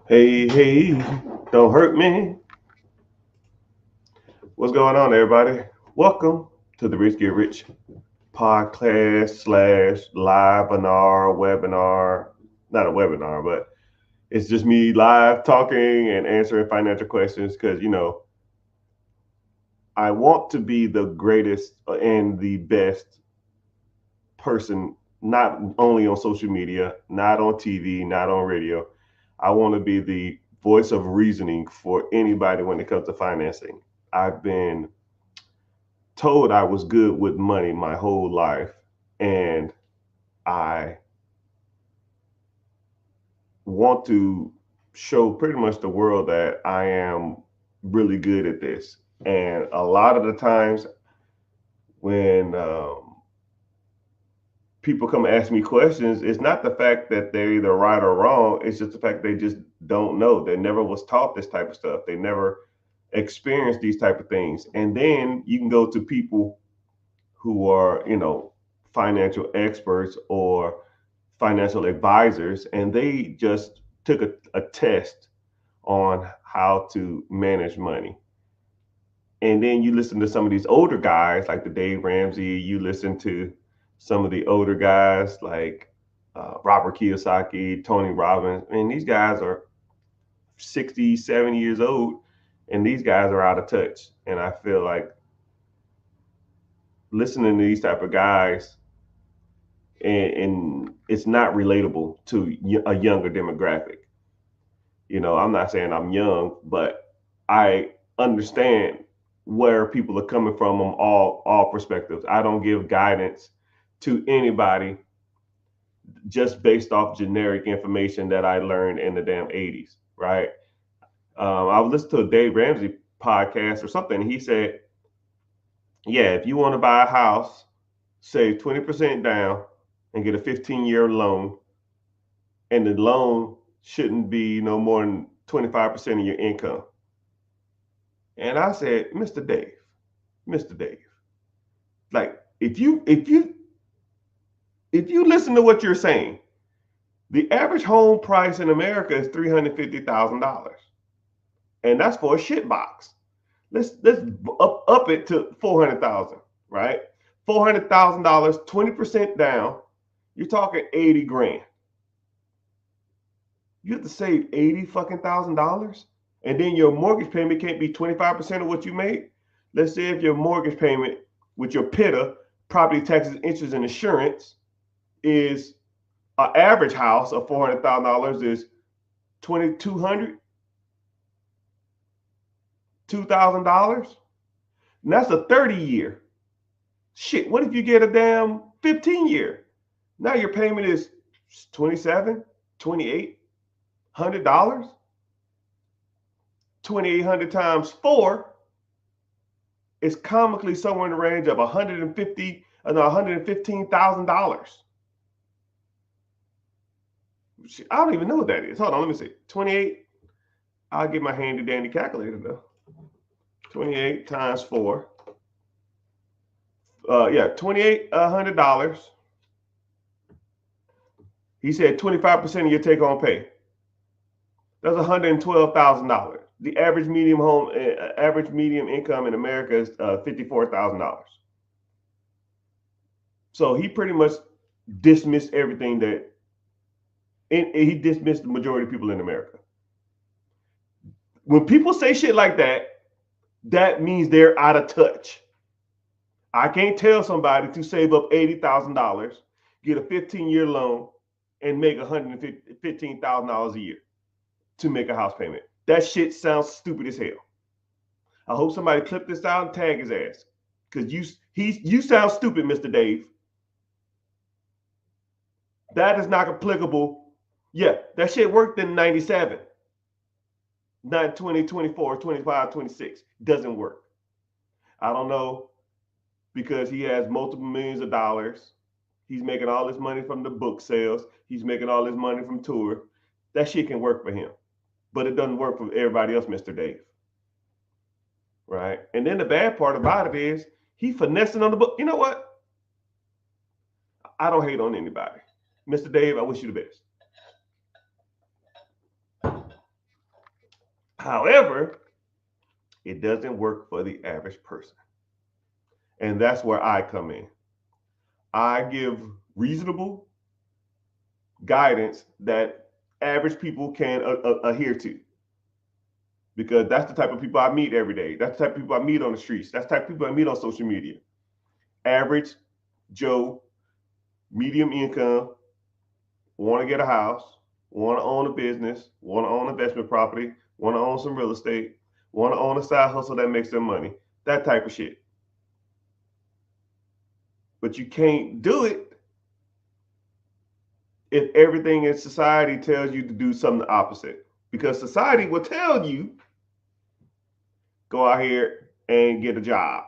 Hey, hey, don't hurt me. What's going on, everybody? Welcome to the Rich Get Rich podcast slash live webinar. Not a webinar, but it's just me live talking and answering financial questions because, I want to be the greatest and the best person, not only on social media, not on TV, not on radio. I want to be the voice of reasoning for anybody when it comes to financing. I've been told I was good with money my whole life, and I want to show pretty much the world that I am really good at this. And a lot of the times when people come ask me questions, it's not the fact that they're either right or wrong. It's just the fact they just don't know. They never was taught this type of stuff. They never experienced these type of things. And then you can go to people who are, financial experts or financial advisors, and they just took a test on how to manage money. And then you listen to some of these older guys like the Dave Ramsey, you listen to some of the older guys like Robert Kiyosaki, Tony Robbins. And these guys are 60, 70 years old, and these guys are out of touch. And I feel like listening to these type of guys, and it's not relatable to a younger demographic. I'm not saying I'm young, but I understand where people are coming from on all perspectives. I don't give guidance to anybody just based off generic information that I learned in the damn 80s, right? I was listening to a Dave Ramsey podcast or something. And he said, yeah, if you want to buy a house, save 20% down and get a 15-year loan, and the loan shouldn't be no more than 25% of your income. And I said, Mr. Dave, like if you listen to what you're saying, the average home price in America is $350,000, and that's for a shit box. Let's up it to 400,000, right? $400,000, 20% down. You're talking 80 grand. You have to save 80 fucking $1,000, and then your mortgage payment can't be 25% of what you made. Let's say if your mortgage payment with your PITA, property taxes, interest, and insurance, is an average house of $400,000 is 2,200, $2,000. And that's a 30-year. Shit, what if you get a damn 15-year? Now your payment is 27, 2,800. 2,800 times 4 is comically somewhere in the range of $115,000. I don't even know what that is. Hold on, let me see. 28. I'll get my handy dandy calculator though. 28 times 4. Yeah, $2,800. He said 25% of your take home pay. That's $112,000. The average medium income in America is $54,000. So he pretty much dismissed everything that, and he dismissed the majority of people in America. When people say shit like that, that means they're out of touch. I can't tell somebody to save up $80,000, get a 15-year loan, and make $115,000 a year to make a house payment. That shit sounds stupid as hell. I hope somebody clip this out and tag his ass, because you sound stupid, Mr. Dave. That is not applicable. Yeah, that shit worked in 97. Not 20, 24, 25, 26. Doesn't work. I don't know, because he has multiple millions of dollars. He's making all this money from the book sales. He's making all this money from tour. That shit can work for him, but it doesn't work for everybody else, Mr. Dave. Right? And then the bad part about it is he finessing on the book. You know what? I don't hate on anybody. Mr. Dave, I wish you the best. However, it doesn't work for the average person. And that's where I come in. I give reasonable guidance that average people can adhere to. Because that's the type of people I meet every day. That's the type of people I meet on the streets. That's the type of people I meet on social media. Average Joe, medium income, want to get a house, want to own a business, want to own investment property, want to own some real estate, want to own a side hustle that makes them money. That type of shit. But you can't do it if everything in society tells you to do something opposite. Because society will tell you, go out here and get a job,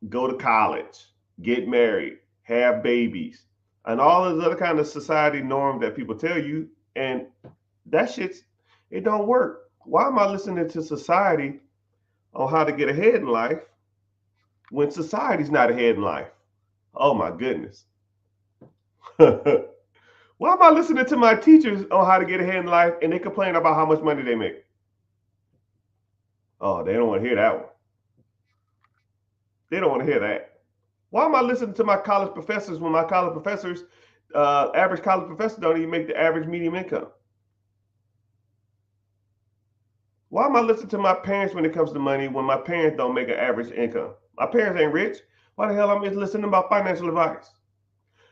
go to college, get married, have babies, and all those other kind of society norms that people tell you. And that shit's, it don't work. Why am I listening to society on how to get ahead in life when society's not ahead in life? Oh my goodness. Why am I listening to my teachers on how to get ahead in life and they complain about how much money they make? Oh, they don't want to hear that one. They don't want to hear that. Why am I listening to my college professors when my college professors, average college professors don't even make the average medium income? Why am I listening to my parents when it comes to money when my parents don't make an average income? My parents ain't rich. Why the hell am I listening about financial advice?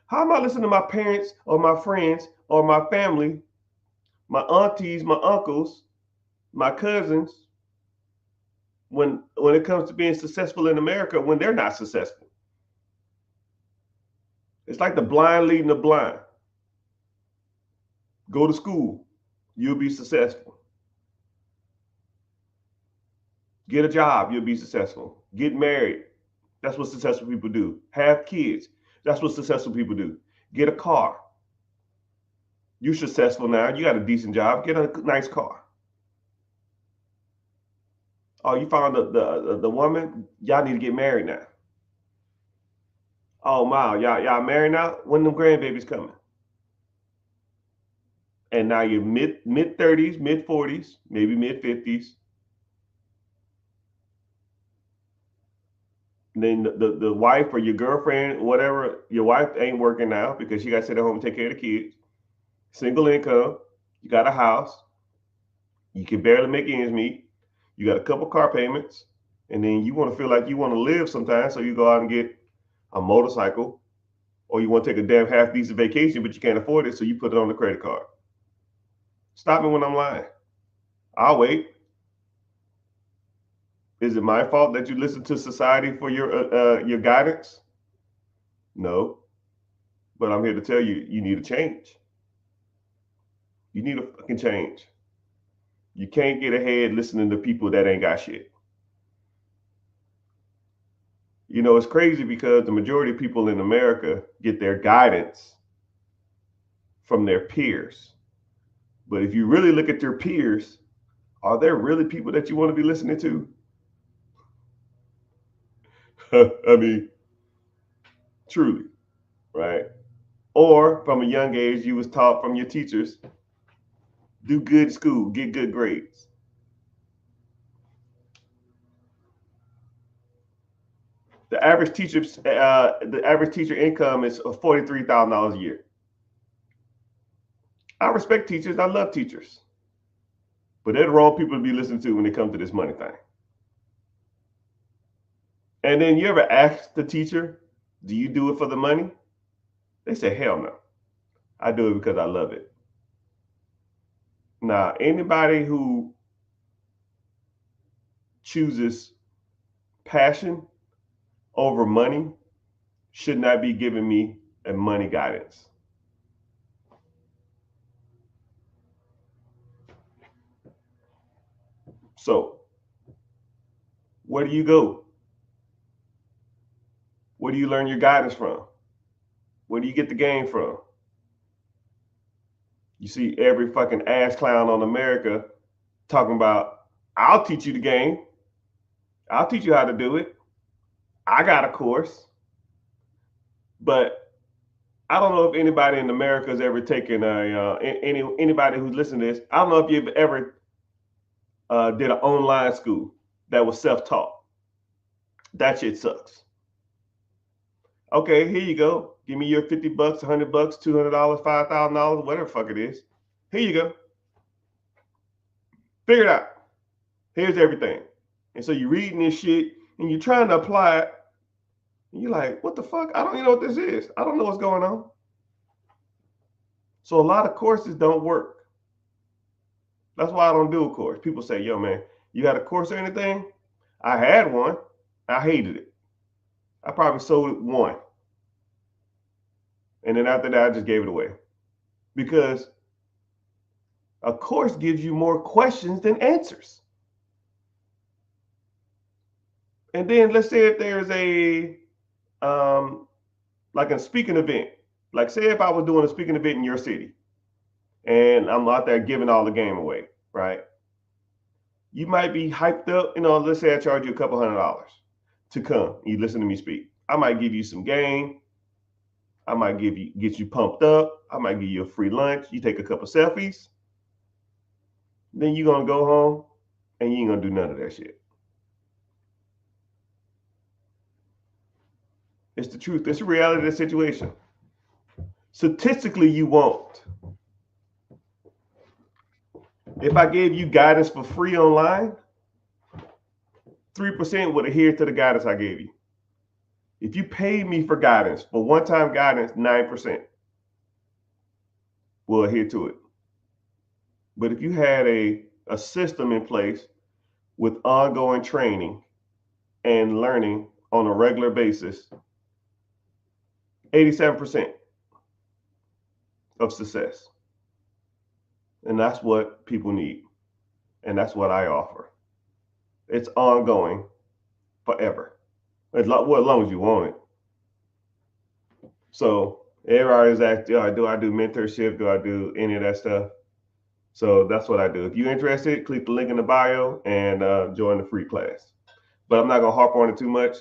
How am I listening to my parents or my friends or my family, my aunties, my uncles, my cousins, when it comes to being successful in America when they're not successful? It's like the blind leading the blind. Go to school, you'll be successful. Get a job, you'll be successful. Get married, that's what successful people do. Have kids, that's what successful people do. Get a car. You're successful now, you got a decent job, get a nice car. Oh, you found the woman, y'all need to get married now. Oh wow, y'all married now? When them grandbabies coming? And now you're mid 30s, mid 40s, maybe mid 50s. And then the wife or your girlfriend, whatever, your wife ain't working now because she got to sit at home and take care of the kids. Single income, you got a house, you can barely make ends meet, you got a couple car payments, and then you want to feel like you want to live sometimes, so you go out and get a motorcycle, or you want to take a damn half decent vacation, but you can't afford it, so you put it on the credit card. Stop me when I'm lying. I'll wait. Is it my fault that you listen to society for your guidance? No, but I'm here to tell you, you need a change. You need a fucking change. You can't get ahead listening to people that ain't got shit. You know, it's crazy because the majority of people in America get their guidance from their peers. But if you really look at your peers, are there really people that you want to be listening to? I mean, truly, right? Or from a young age, you was taught from your teachers, do good in school, get good grades. The average teacher income is $43,000 a year. I respect teachers. I love teachers, but they're the wrong people to be listening to when it comes to this money thing. And then you ever ask the teacher, "Do you do it for the money?" They say, "Hell no. I do it because I love it." Now, anybody who chooses passion over money should not be giving me a money guidance. So, where do you go? Where do you learn your guidance from? Where do you get the game from? You see every fucking ass clown on America talking about, I'll teach you the game. I'll teach you how to do it. I got a course. But I don't know if anybody in America has ever taken anybody who's listening to this. I don't know if you've ever did an online school that was self-taught. That shit sucks. Okay, here you go. Give me your $50, $100, $200, $5,000, whatever the fuck it is. Here you go. Figure it out. Here's everything. And so you're reading this shit and you're trying to apply it. And you're like, what the fuck? I don't even know what this is. I don't know what's going on. So a lot of courses don't work. That's why I don't do a course. People say, yo, man, you got a course or anything? I had one. I hated it. I probably sold one. And then after that, I just gave it away. Because a course gives you more questions than answers. And then let's say if there's like a speaking event. Like say if I was doing a speaking event in your city and I'm out there giving all the game away, right? You might be hyped up, let's say I charge you a couple $100 to come. You listen to me speak. I might give you some game. I might get you pumped up. I might give you a free lunch. You take a couple selfies. Then you're going to go home and you ain't going to do none of that shit. It's the truth. It's the reality of the situation. Statistically, you won't. If I gave you guidance for free online, 3% would adhere to the guidance I gave you. If you paid me for guidance, for one-time guidance, 9% will adhere to it. But if you had a system in place with ongoing training and learning on a regular basis, 87% of success. And that's what people need. And that's what I offer. It's ongoing forever. As long as you want it. So everybody's asking, do I do mentorship? Do I do any of that stuff? So that's what I do. If you're interested, click the link in the bio and join the free class. But I'm not going to harp on it too much.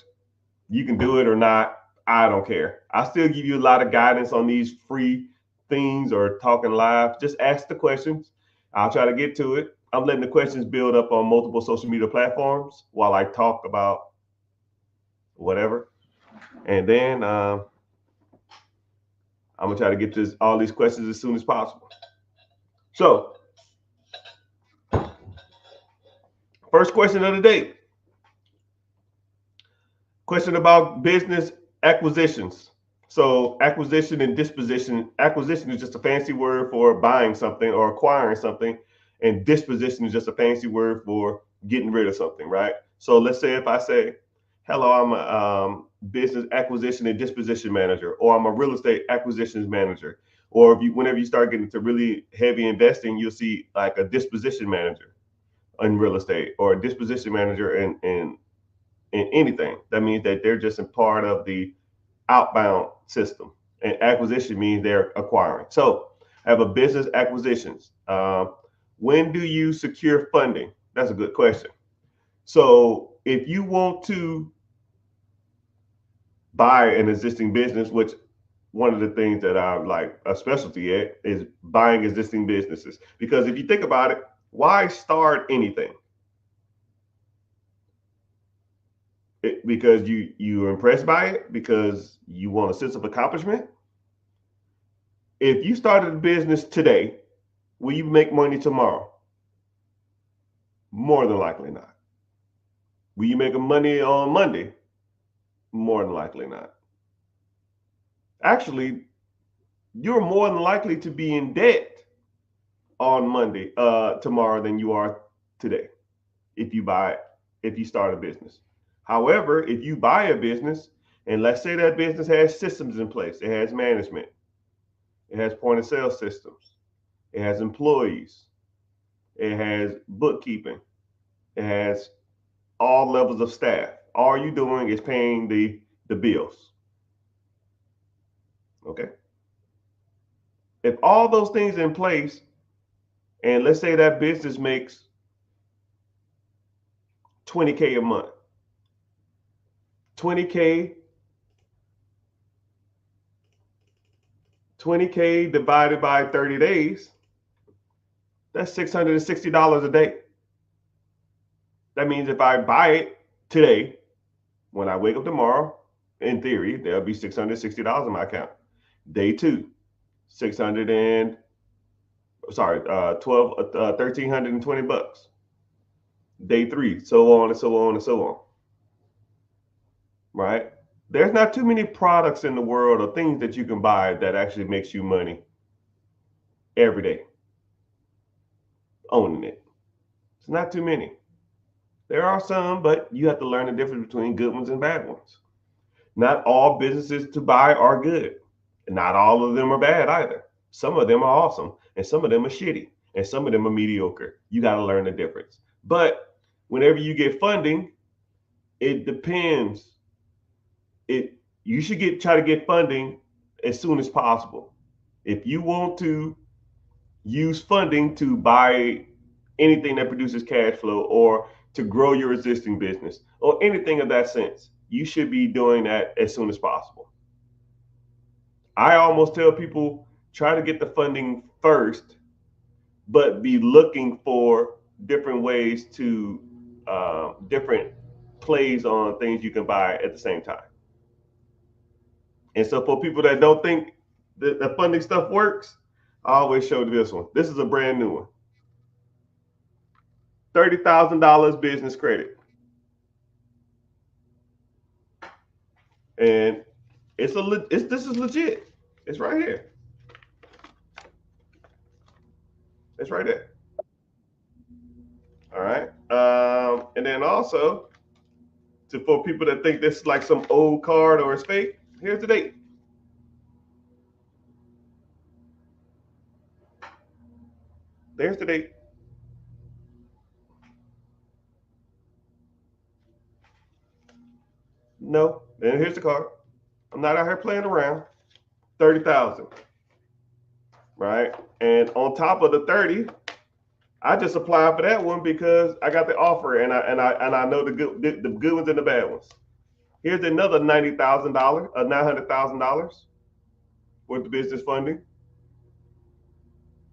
You can do it or not. I don't care. I still give you a lot of guidance on these free things or talking live. Just ask the questions. I'll try to get to it. I'm letting the questions build up on multiple social media platforms while I talk about whatever. And then I'm going to try to get all these questions as soon as possible. So, first question of the day. Question about business acquisitions. So acquisition and disposition. Acquisition is just a fancy word for buying something or acquiring something. And disposition is just a fancy word for getting rid of something, right? So let's say if I say, hello, I'm a business acquisition and disposition manager, or I'm a real estate acquisitions manager. Or whenever you start getting to really heavy investing, you'll see like a disposition manager in real estate or a disposition manager in anything. That means that they're just a part of the outbound system. And acquisition means they're acquiring. So I have a business acquisitions. When do you secure funding? That's a good question. So if you want to buy an existing business, which one of the things that I like a specialty at is buying existing businesses. Because if you think about it, why start anything? Because you're impressed by it, because you want a sense of accomplishment. If you started a business today, will you make money tomorrow? More than likely not. Will you make money on Monday? More than likely not. Actually, you're more than likely to be in debt on Monday, tomorrow than you are today. If you start a business. However, if you buy a business, and let's say that business has systems in place, it has management, it has point of sale systems, it has employees, it has bookkeeping, it has all levels of staff. All you're doing is paying the bills. Okay. If all those things are in place, and let's say that business makes $20K a month, 20K divided by 30 days, that's $660 a day. That means if I buy it today, when I wake up tomorrow, in theory, there'll be $660 in my account. Day two, 600 and sorry, 1,320 bucks. Day three, so on and so on and so on. Right? There's not too many products in the world or things that you can buy that actually makes you money every day owning it. It's not too many. There are some, but you have to learn the difference between good ones and bad ones. Not all businesses to buy are good. Not all of them are bad either. Some of them are awesome, and some of them are shitty, and some of them are mediocre. You got to learn the difference. But whenever you get funding, it depends. You should try to get funding as soon as possible. If you want to use funding to buy anything that produces cash flow or to grow your existing business or anything of that sense, you should be doing that as soon as possible. I almost tell people try to get the funding first, but be looking for different ways to different plays on things you can buy at the same time. And so for people that don't think that the funding stuff works, I always show this one. This is a brand new one. $30,000 business credit. And this is legit. It's right here. It's right there. All right. And then also, for people that think this is like some old card or it's fake, here's the date. There's the date. No. And here's the card. I'm not out here playing around. 30,000. Right. And on top of the 30, I just applied for that one because I got the offer and I know the good ones and the bad ones. Here's another $90,000, $900,000 worth of business funding.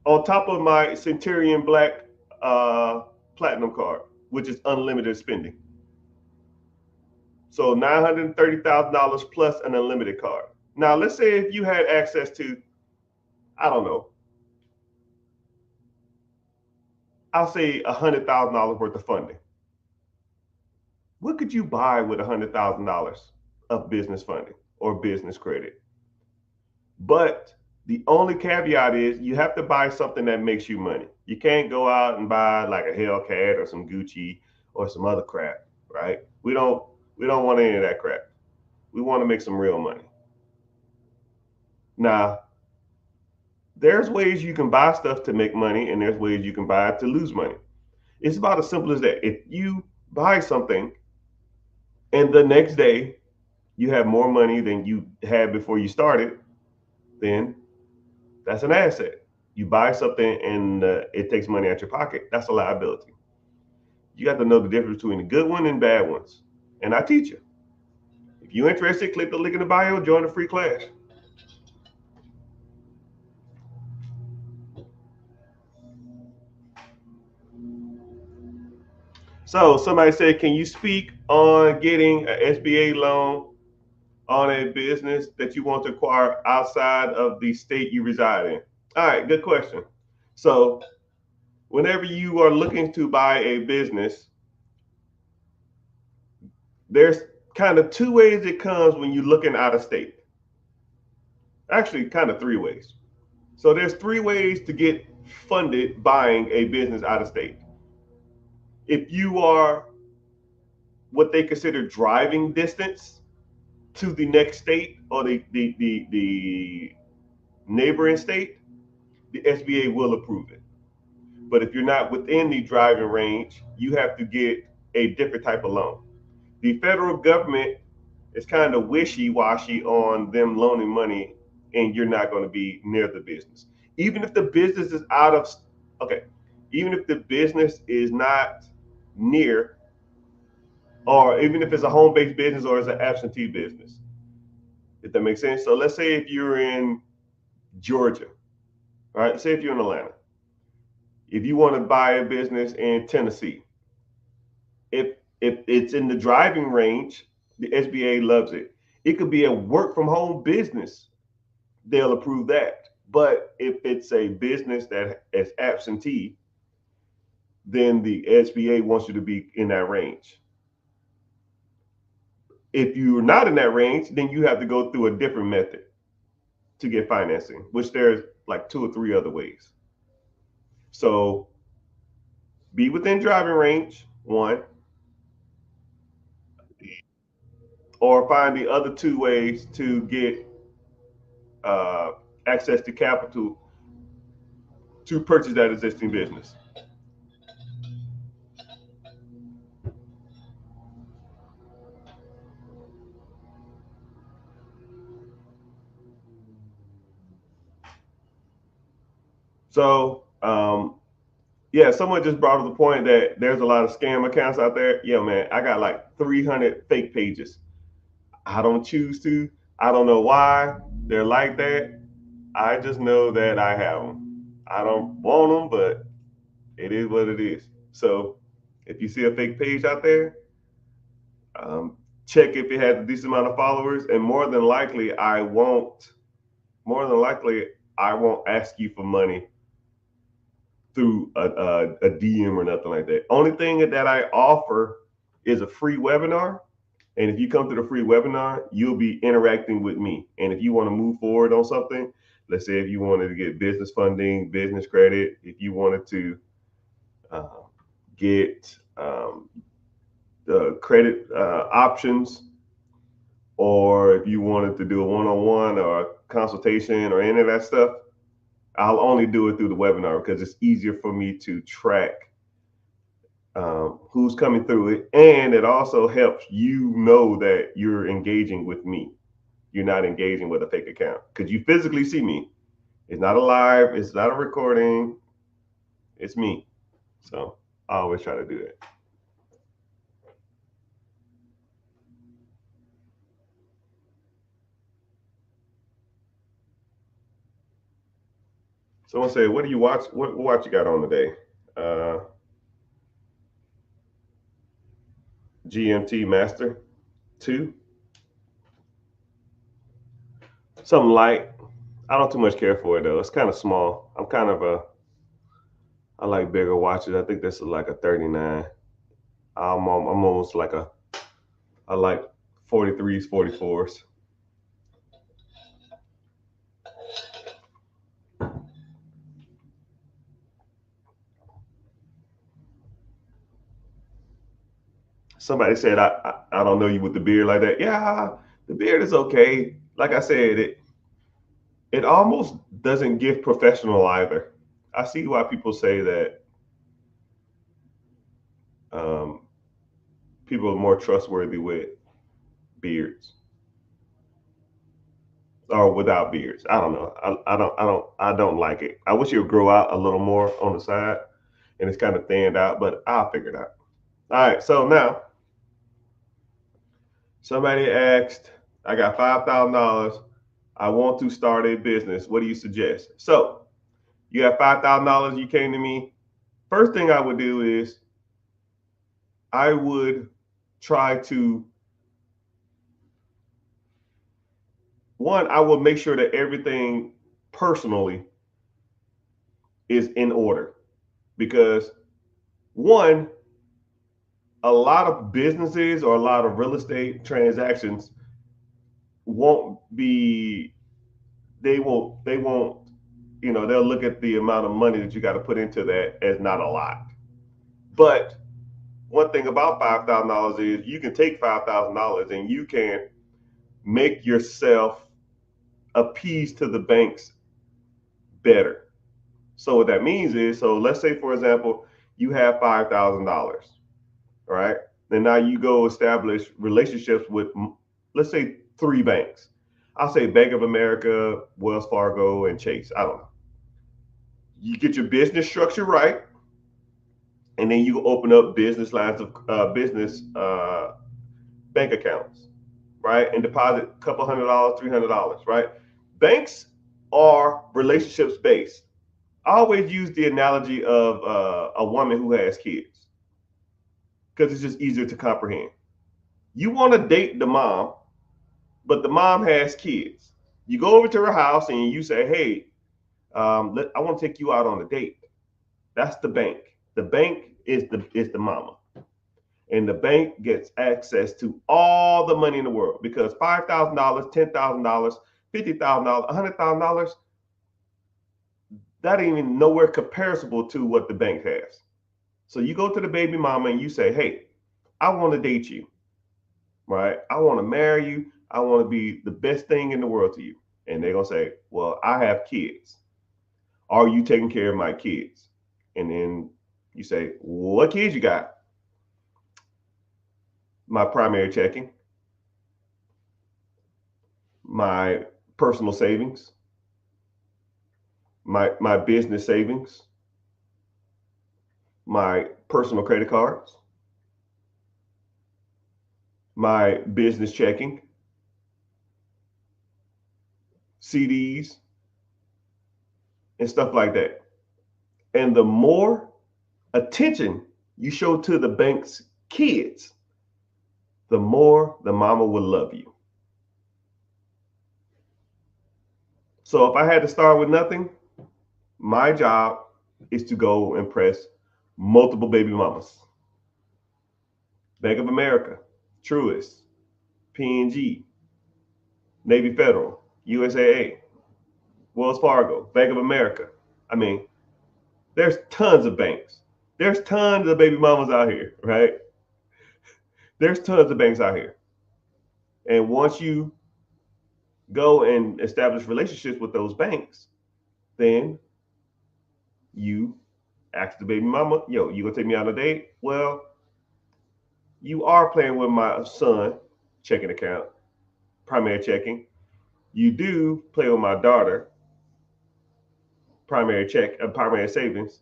On top of my Centurion Black Platinum card, which is unlimited spending. So $930,000 plus an unlimited card. Now, let's say if you had access to, I don't know, I'll say $100,000 worth of funding. What could you buy with $100,000 of business funding or business credit? But the only caveat is you have to buy something that makes you money. You can't go out and buy like a Hellcat or some Gucci or some other crap, right? We don't want any of that crap. We want to make some real money. Now, there's ways you can buy stuff to make money, and there's ways you can buy it to lose money. It's about as simple as that. If you buy something and the next day you have more money than you had before you started, then that's an asset. You buy something and it takes money out your pocket, that's a liability. You got to know the difference between the good one and bad ones. And I teach you. If you're interested, click the link in the bio, join the free class. So somebody said, can you speak on getting an SBA loan on a business that you want to acquire outside of the state you reside in? All right, good question. So whenever you are looking to buy a business, there's kind of two ways it comes when you're looking out of state. Actually, kind of three ways. So there's three ways to get funded buying a business out of state. If you are what they consider driving distance to the next state or the neighboring state, the SBA will approve it. But if you're not within the driving range, you have to get a different type of loan. The federal government is kind of wishy-washy on them loaning money, and you're not going to be near the business. Even if the business is even if the business is not near, or even if it's a home-based business or it's an absentee business, if that makes sense. So let's say if you're in Georgia, right? Say if you're in Atlanta, if you want to buy a business in Tennessee, If it's in the driving range, the SBA loves it. It could be a work from home business, they'll approve that. But if it's a business that is absentee, then the SBA wants you to be in that range. If you're not in that range, then you have to go through a different method to get financing, which there's like 2 or 3 other ways. So be within driving range, one, or find the other 2 ways to get uh, access to capital to purchase that existing business. So, yeah, someone just brought up the point that there's a lot of scam accounts out there. Yeah, man, I got like 300 fake pages. I don't choose to. I don't know why they're like that. I just know that I have them. I don't want them, but it is what it is. So if you see a fake page out there, um, check if it has a decent amount of followers, and More than likely, I won't ask you for money through a DM or nothing like that. Only thing that I offer is a free webinar. And if you come to the free webinar, you'll be interacting with me. And if you want to move forward on something, let's say if you wanted to get business funding, business credit, if you wanted to uh, get the credit options, or if you wanted to do a one-on-one or a consultation or any of that stuff, I'll only do it through the webinar because it's easier for me to track who's coming through it. And it also helps you know that you're engaging with me. You're not engaging with a fake account because you physically see me. It's not a live, it's not a recording, it's me. So I always try to do that. Someone said, "What do you watch? What watch you got on today?" Uh, GMT Master 2, something light. I don't too much care for it though. It's kind of small. I like bigger watches. I think this is like a 39. I'm almost like I like 43s, 44s. Somebody said I don't know you with the beard like that. Yeah, the beard is okay. Like I said, it almost doesn't give professional either. I see why people say that um, people are more trustworthy with beards or without beards. I don't know. I don't like it. I wish it would grow out a little more on the side, and it's kind of thinned out. But I'll figure it out. All right. So now somebody asked, I got $5,000. I want to start a business. What do you suggest? So you have $5,000. You came to me. First thing I would do is I would try to one. I will make sure that everything personally is in order because one, a lot of businesses or a lot of real estate transactions won't be they won't they'll look at the amount of money that you got to put into that as not a lot. But one thing about $5,000 is you can take $5,000 and you can make yourself appease to the banks better. So what that means is, so let's say for example, you have $5,000, right? Then now you go establish relationships with, let's say, 3 banks. I'll say Bank of America, Wells Fargo, and Chase. I don't know. You get your business structure right, and then you open up business lines of business bank accounts, right? And deposit a couple $100, $300, right? Banks are relationships based. I always use the analogy of a woman who has kids. because it's just easier to comprehend. You want to date the mom, but the mom has kids. You go over to her house and you say, "Hey, I want to take you out on a date." That's the bank. The bank is the mama, and the bank gets access to all the money in the world because $5,000, $10,000, $50,000, $100,000, that ain't even nowhere comparable to what the bank has. So you go to the baby mama and you say, "Hey, I want to date you, right? I want to marry you. I want to be the best thing in the world to you." And they're gonna say, "Well, I have kids. Are you taking care of my kids?" And then you say, "What kids you got?" "My primary checking, my personal savings, my business savings, my personal credit cards, my business checking, CDs, and stuff like that." And the more attention you show to the bank's kids, the more the mama will love you. So if I had to start with nothing, my job is to go impress multiple baby mamas. Bank of America, Truist, PNG, Navy Federal, USAA, Wells Fargo, Bank of America. I mean, there's tons of banks. There's tons of baby mamas out here, right? There's tons of banks out here. And once you go and establish relationships with those banks, then you ask the baby mama, "Yo, you gonna take me on a date?" "Well, you are playing with my son checking account, primary checking. You do play with my daughter, primary savings,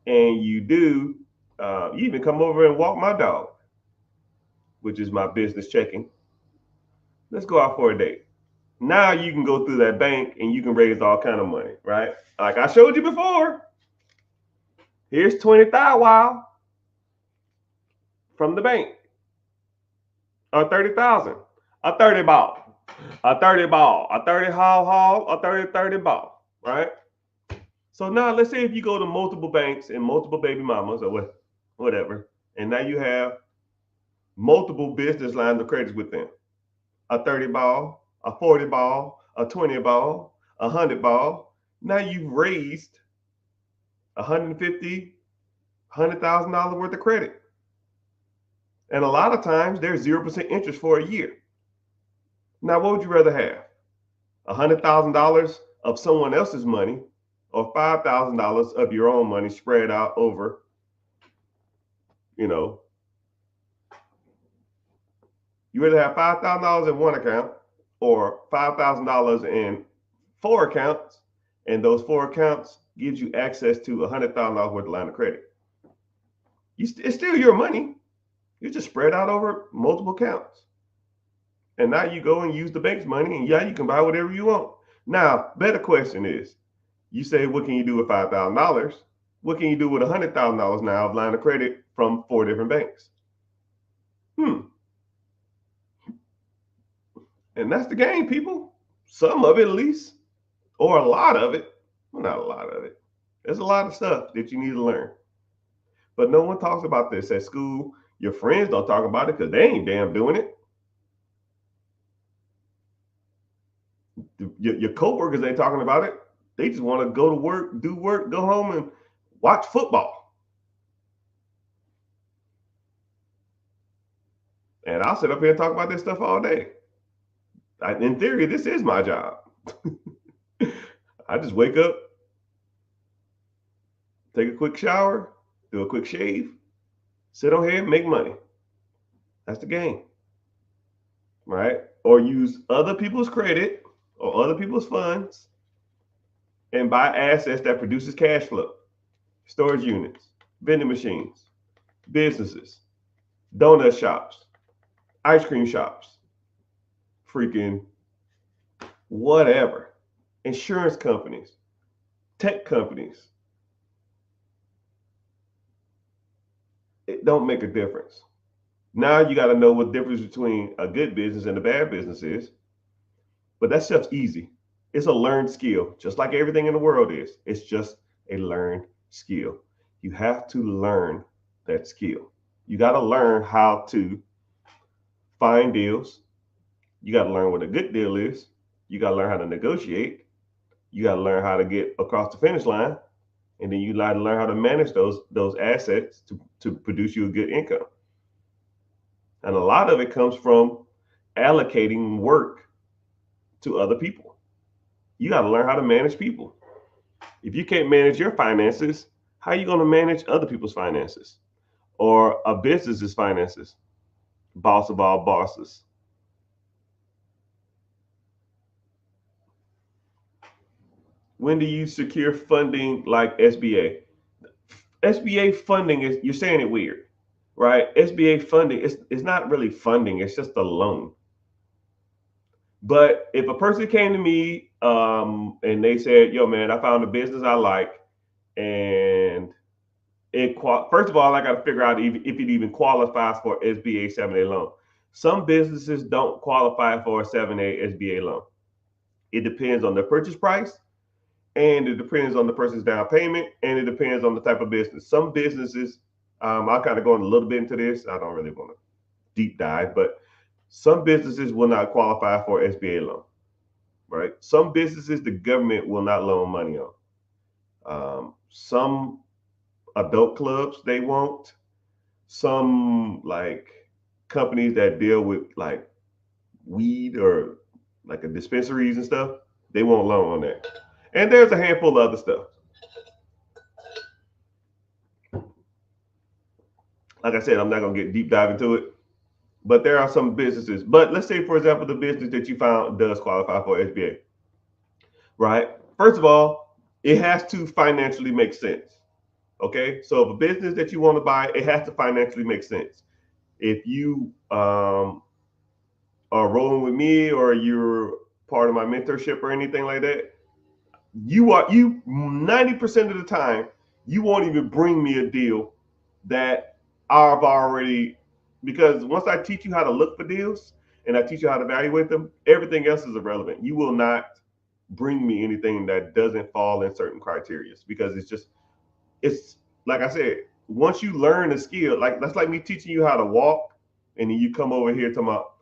and you do you even come over and walk my dog, which is my business checking. Let's go out for a date." Now you can go through that bank and you can raise all kind of money, right? Like I showed you before. Here's 20,000 from the bank, or 30,000, a 30 ball, a 30 ball, a 30 haul, a 30 ball, right? So now let's say if you go to multiple banks and multiple baby mamas or whatever, and now you have multiple business lines of credit with them. A 30 ball, a 40 ball, a 20 ball, a 100 ball. Now you've raised 150, $100,000 worth of credit. And a lot of times there's 0% interest for a year. Now, what would you rather have? $100,000 of someone else's money or $5,000 of your own money spread out over, you know, you rather have $5,000 in one account or $5,000 in four accounts, and those four accounts gives you access to $100,000 worth of line of credit. It's still your money. You just spread out over multiple accounts. And now you go and use the bank's money, and yeah, you can buy whatever you want. Now, better question is, you say, what can you do with $5,000? What can you do with $100,000 now of line of credit from four different banks? And that's the game, people. Some of it, at least, or a lot of it. Well, not a lot of it. There's a lot of stuff that you need to learn. But no one talks about this at school. Your friends don't talk about it because they ain't damn doing it. Your coworkers ain't talking about it. They just want to go to work, do work, go home, and watch football. And I'll sit up here and talk about this stuff all day. In theory, this is my job. I just wake up, take a quick shower, do a quick shave, sit on here and make money. That's the game, right? Or use other people's credit or other people's funds and buy assets that produces cash flow, storage units, vending machines, businesses, donut shops, ice cream shops, freaking whatever, insurance companies, tech companies. it don't make a difference. Now you got to know what the difference between a good business and a bad business is. But that stuff's easy. It's a learned skill, just like everything in the world is. It's just a learned skill. You have to learn that skill. You got to learn how to find deals. You got to learn what a good deal is. You got to learn how to negotiate. You got to learn how to get across the finish line, and then you got to learn how to manage those assets to produce you a good income. And a lot of it comes from allocating work to other people. You got to learn how to manage people. If you can't manage your finances, how are you going to manage other people's finances or a business's finances? Boss of all bosses. When do you secure funding like SBA? SBA funding is, you're saying it weird, right? SBA funding is not really funding, it's just a loan. But if a person came to me and they said, yo, man, I found a business I like, and first of all, I got to figure out if it even qualifies for SBA 7A loan. Some businesses don't qualify for a 7A SBA loan. It depends on the purchase price, and it depends on the person's down payment, and it depends on the type of business. Some businesses, I'll kind of go in a little bit into this. I don't really want to deep dive, but some businesses will not qualify for SBA loan, right? Some businesses the government will not loan money on. Some adult clubs they won't. Some like companies that deal with like weed or like a dispensaries and stuff, they won't loan on that. And there's a handful of other stuff. Like I said, I'm not gonna get deep dive into it, but there are some businesses. But let's say, for example, the business that you found does qualify for SBA, right? First of all, it has to financially make sense. Okay, so if a business that you want to buy, it has to financially make sense. If you are rolling with me or you're part of my mentorship or anything like that, you 90% of the time you won't even bring me a deal that I've already, because once I teach you how to look for deals and I teach you how to evaluate them, everything else is irrelevant. You will not bring me anything that doesn't fall in certain criteria, because it's like I said, once you learn a skill, like that's like me teaching you how to walk, and then you come over here talking about,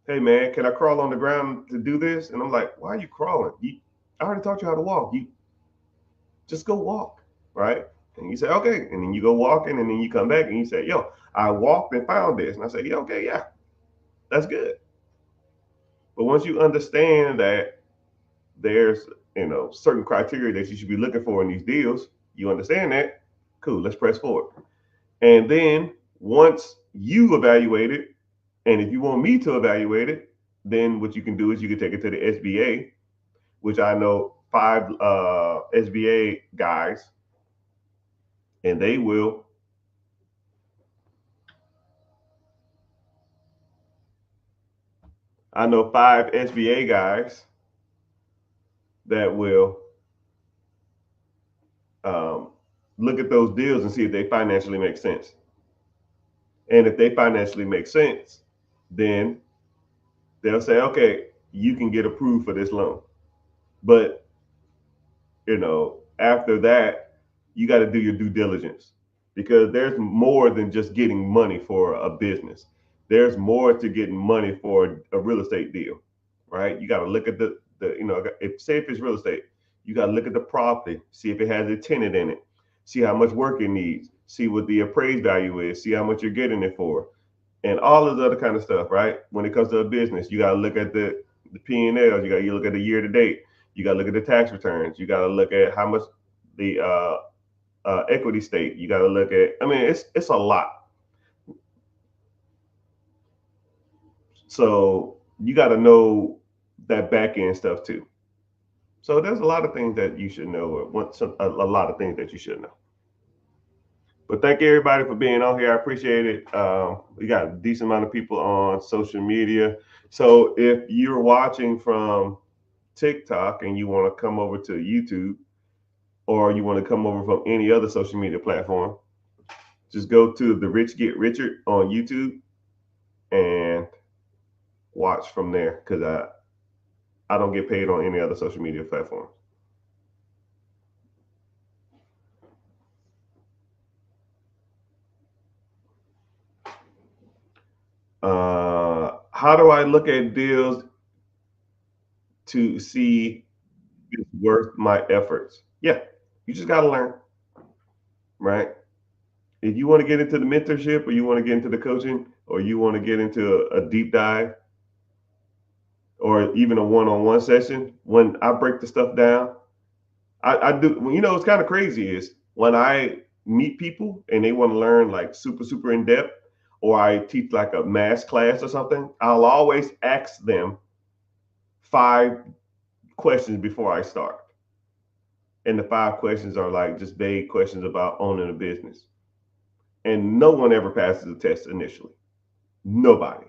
hey man, can I crawl on the ground to do this? And I'm like, why are you crawling? I already taught you how to walk. You just go walk, right? And you say, okay. And then you go walking, and then you come back and you say, yo, I walked and found this. And I say, yeah, okay, yeah, that's good. But once you understand that there's, certain criteria that you should be looking for in these deals, you understand that, cool, let's press forward. And then once you evaluate it, and if you want me to evaluate it, then what you can do is you can take it to the SBA, which I know 5 SBA guys, and they will I know 5 SBA guys that will um, look at those deals and see if they financially make sense. And if they financially make sense, then they'll say, okay, you can get approved for this loan. But, after that, you got to do your due diligence, because there's more than just getting money for a business. There's more to getting money for a real estate deal, right? You got to look at if it's real estate, you got to look at the property, see if it has a tenant in it, see how much work it needs, see what the appraised value is, see how much you're getting it for, and all of the other kind of stuff, right? When it comes to a business, you got to look at the P&Ls, you look at the year to date, you got to look at the tax returns, you got to look at how much the equity stake, you got to look at. I mean, it's a lot. So you got to know that back end stuff too. So there's a lot of things that you should know, or a lot of things that you should know. But thank you everybody for being on here. I appreciate it. We got a decent amount of people on social media. So if you're watching from TikTok and you want to come over to YouTube, or you want to come over from any other social media platform, Just go to The Rich Get Richer on YouTube and watch from there, because I don't get paid on any other social media platform. How do I look at deals to see if it's worth my efforts? Yeah, you just got to learn, right? If you want to get into the mentorship, or you want to get into the coaching, or you want to get into a deep dive, or even a one-on-one session, when I break the stuff down, I do. You know, it's kind of crazy is when I meet people and they want to learn like super, super in depth, or I teach like a mass class or something, I'll always ask them 5 questions before I start. And the 5 questions are like just vague questions about owning a business. And no one ever passes the test initially. Nobody.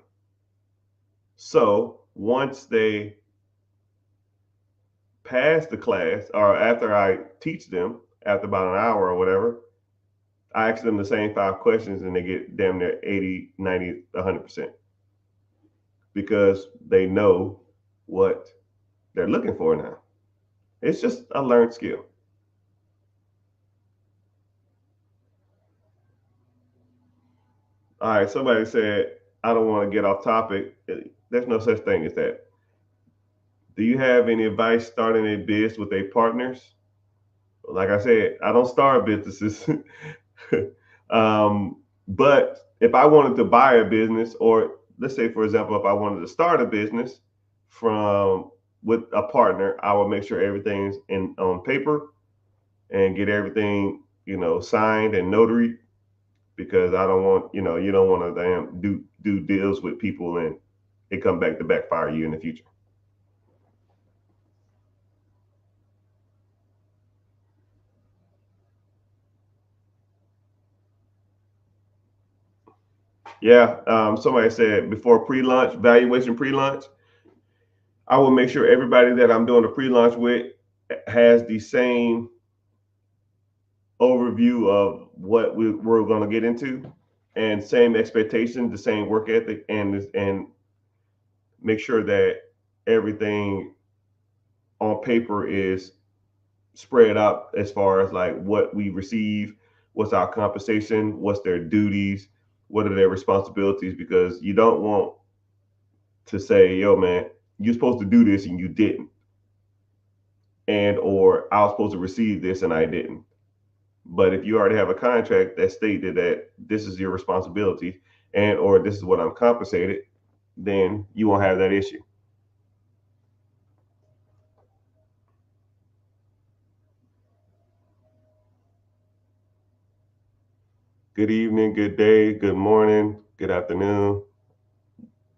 So once they pass the class, or after I teach them, after about an hour or whatever, I ask them the same 5 questions and they get damn near 80, 90, 100%, because they know what they're looking for now. It's just a learned skill. All right, somebody said, I don't want to get off topic. There's no such thing as that. Do you have any advice starting a biz with a partners? Like I said, I don't start businesses. But if I wanted to buy a business, or let's say, for example, if I wanted to start a business from with a partner, I would make sure everything's in on paper and get everything, signed and notary, because I don't want, you don't want to damn do deals with people and it come back to backfire you in the future. Yeah. Somebody said before pre-launch, valuation pre-launch, I will make sure everybody that I'm doing a pre-launch with has the same overview of what we're going to get into, and same expectation, the same work ethic, and make sure that everything on paper is spread out as far as like what we receive, what's our compensation, what's their duties, what are their responsibilities, because you don't want to say, yo man, you're supposed to do this and you didn't, and or I was supposed to receive this and I didn't. But if you already have a contract that stated that this is your responsibility, and or this is what I'm compensated, then you won't have that issue. Good evening, good day, good morning, good afternoon,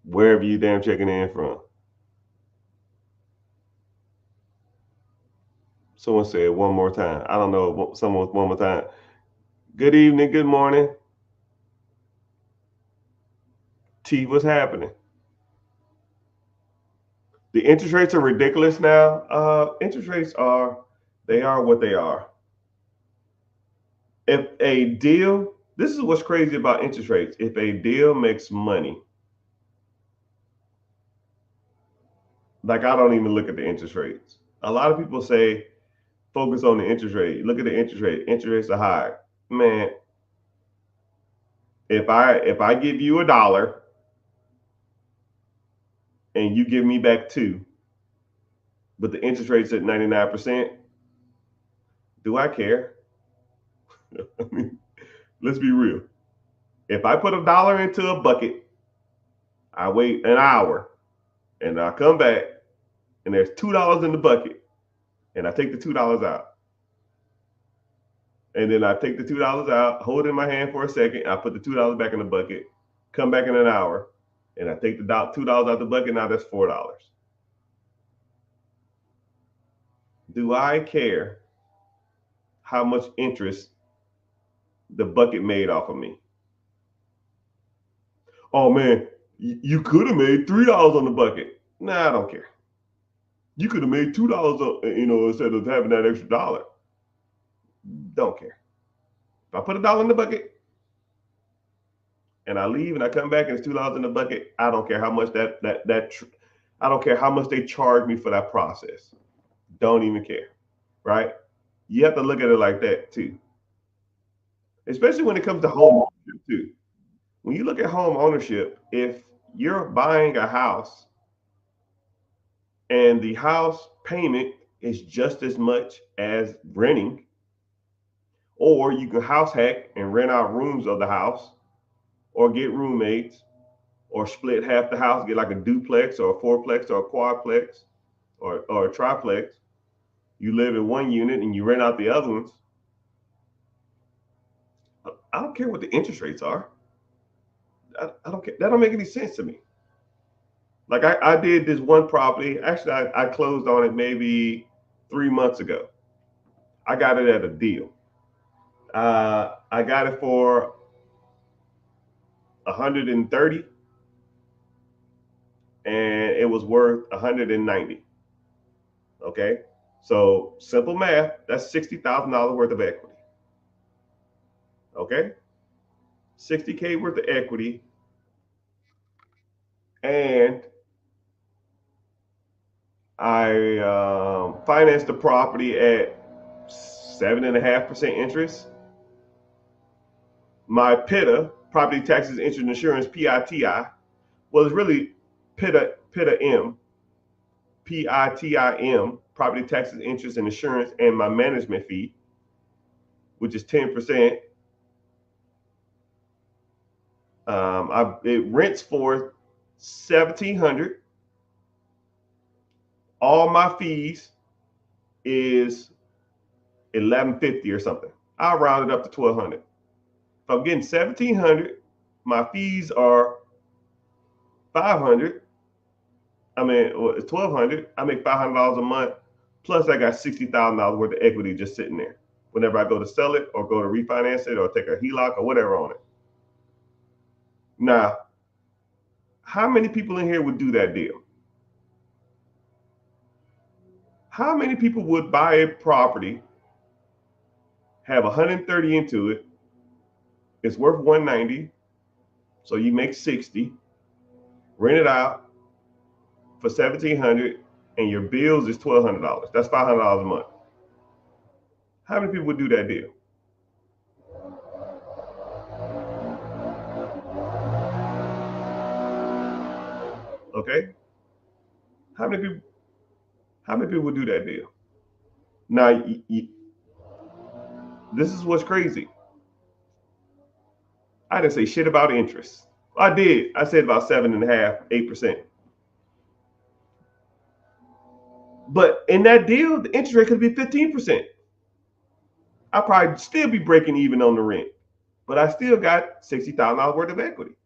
wherever you damn checking in from. Someone said one more time. I don't know. Someone one more time. Good evening, good morning. T, what's happening? The interest rates are ridiculous now. Interest rates are, they are what they are. If a deal, this is what's crazy about interest rates. If a deal makes money, like I don't even look at the interest rates. A lot of people say focus on the interest rate. Look at the interest rate. Interest rates are high. Man, if I give you $1 and you give me back two, but the interest rate's at 99%, do I care? I mean, let's be real. If I put $1 into a bucket, I wait an hour and I come back and there's $2 in the bucket, and I take the $2 out. And then I take the $2 out, hold it in my hand for a second, I put the $2 back in the bucket, come back in an hour, and I take the $2 out the bucket. Now that's $4. Do I care how much interest the bucket made off of me? Oh man, you could have made $3 on the bucket. Nah, I don't care. You could have made $2, instead of having that extra dollar. Don't care. If I put $1 in the bucket, and I leave and I come back and it's $2 in the bucket, I don't care how much I don't care how much they charge me for that process. Don't even care, right? You have to look at it like that too, especially when it comes to home ownership too. When you look at home ownership, if you're buying a house and the house payment is just as much as renting, or you can house hack and rent out rooms of the house, or get roommates, or split half the house, get like a duplex or a fourplex or a quadplex or a triplex. You live in one unit and you rent out the other ones. I don't care what the interest rates are. I don't care. That don't make any sense to me. Like I did this one property. Actually, I closed on it maybe 3 months ago. I got it at a deal. I got it for 130, and it was worth 190. Okay, so simple math. That's $60,000 worth of equity. Okay, 60K worth of equity, and I financed the property at 7.5% interest. My PITA, property taxes, interest, and insurance, PITI, was really PITA PITIM, property taxes, interest, and insurance, and my management fee, which is 10%. It rents for 1,700. All my fees is 1,150 or something. I'll round it up to 1,200. If I'm getting 1,700, my fees are 500. I mean, it's 1,200. I make $500 a month. Plus, I got $60,000 worth of equity just sitting there. Whenever I go to sell it or go to refinance it or take a HELOC or whatever on it. Now, how many people in here would do that deal? How many people would buy a property, have 130 into it, it's worth 190, so you make 60, rent it out for 1,700, and your bills is $1,200. That's $500 a month. How many people would do that deal? Okay, how many people? How many people would do that deal? Now, this is what's crazy. I didn't say shit about interest. I did. I said about 7.5%, 8%. But in that deal, the interest rate could be 15%. I'll probably still be breaking even on the rent, but I still got $60,000 worth of equity.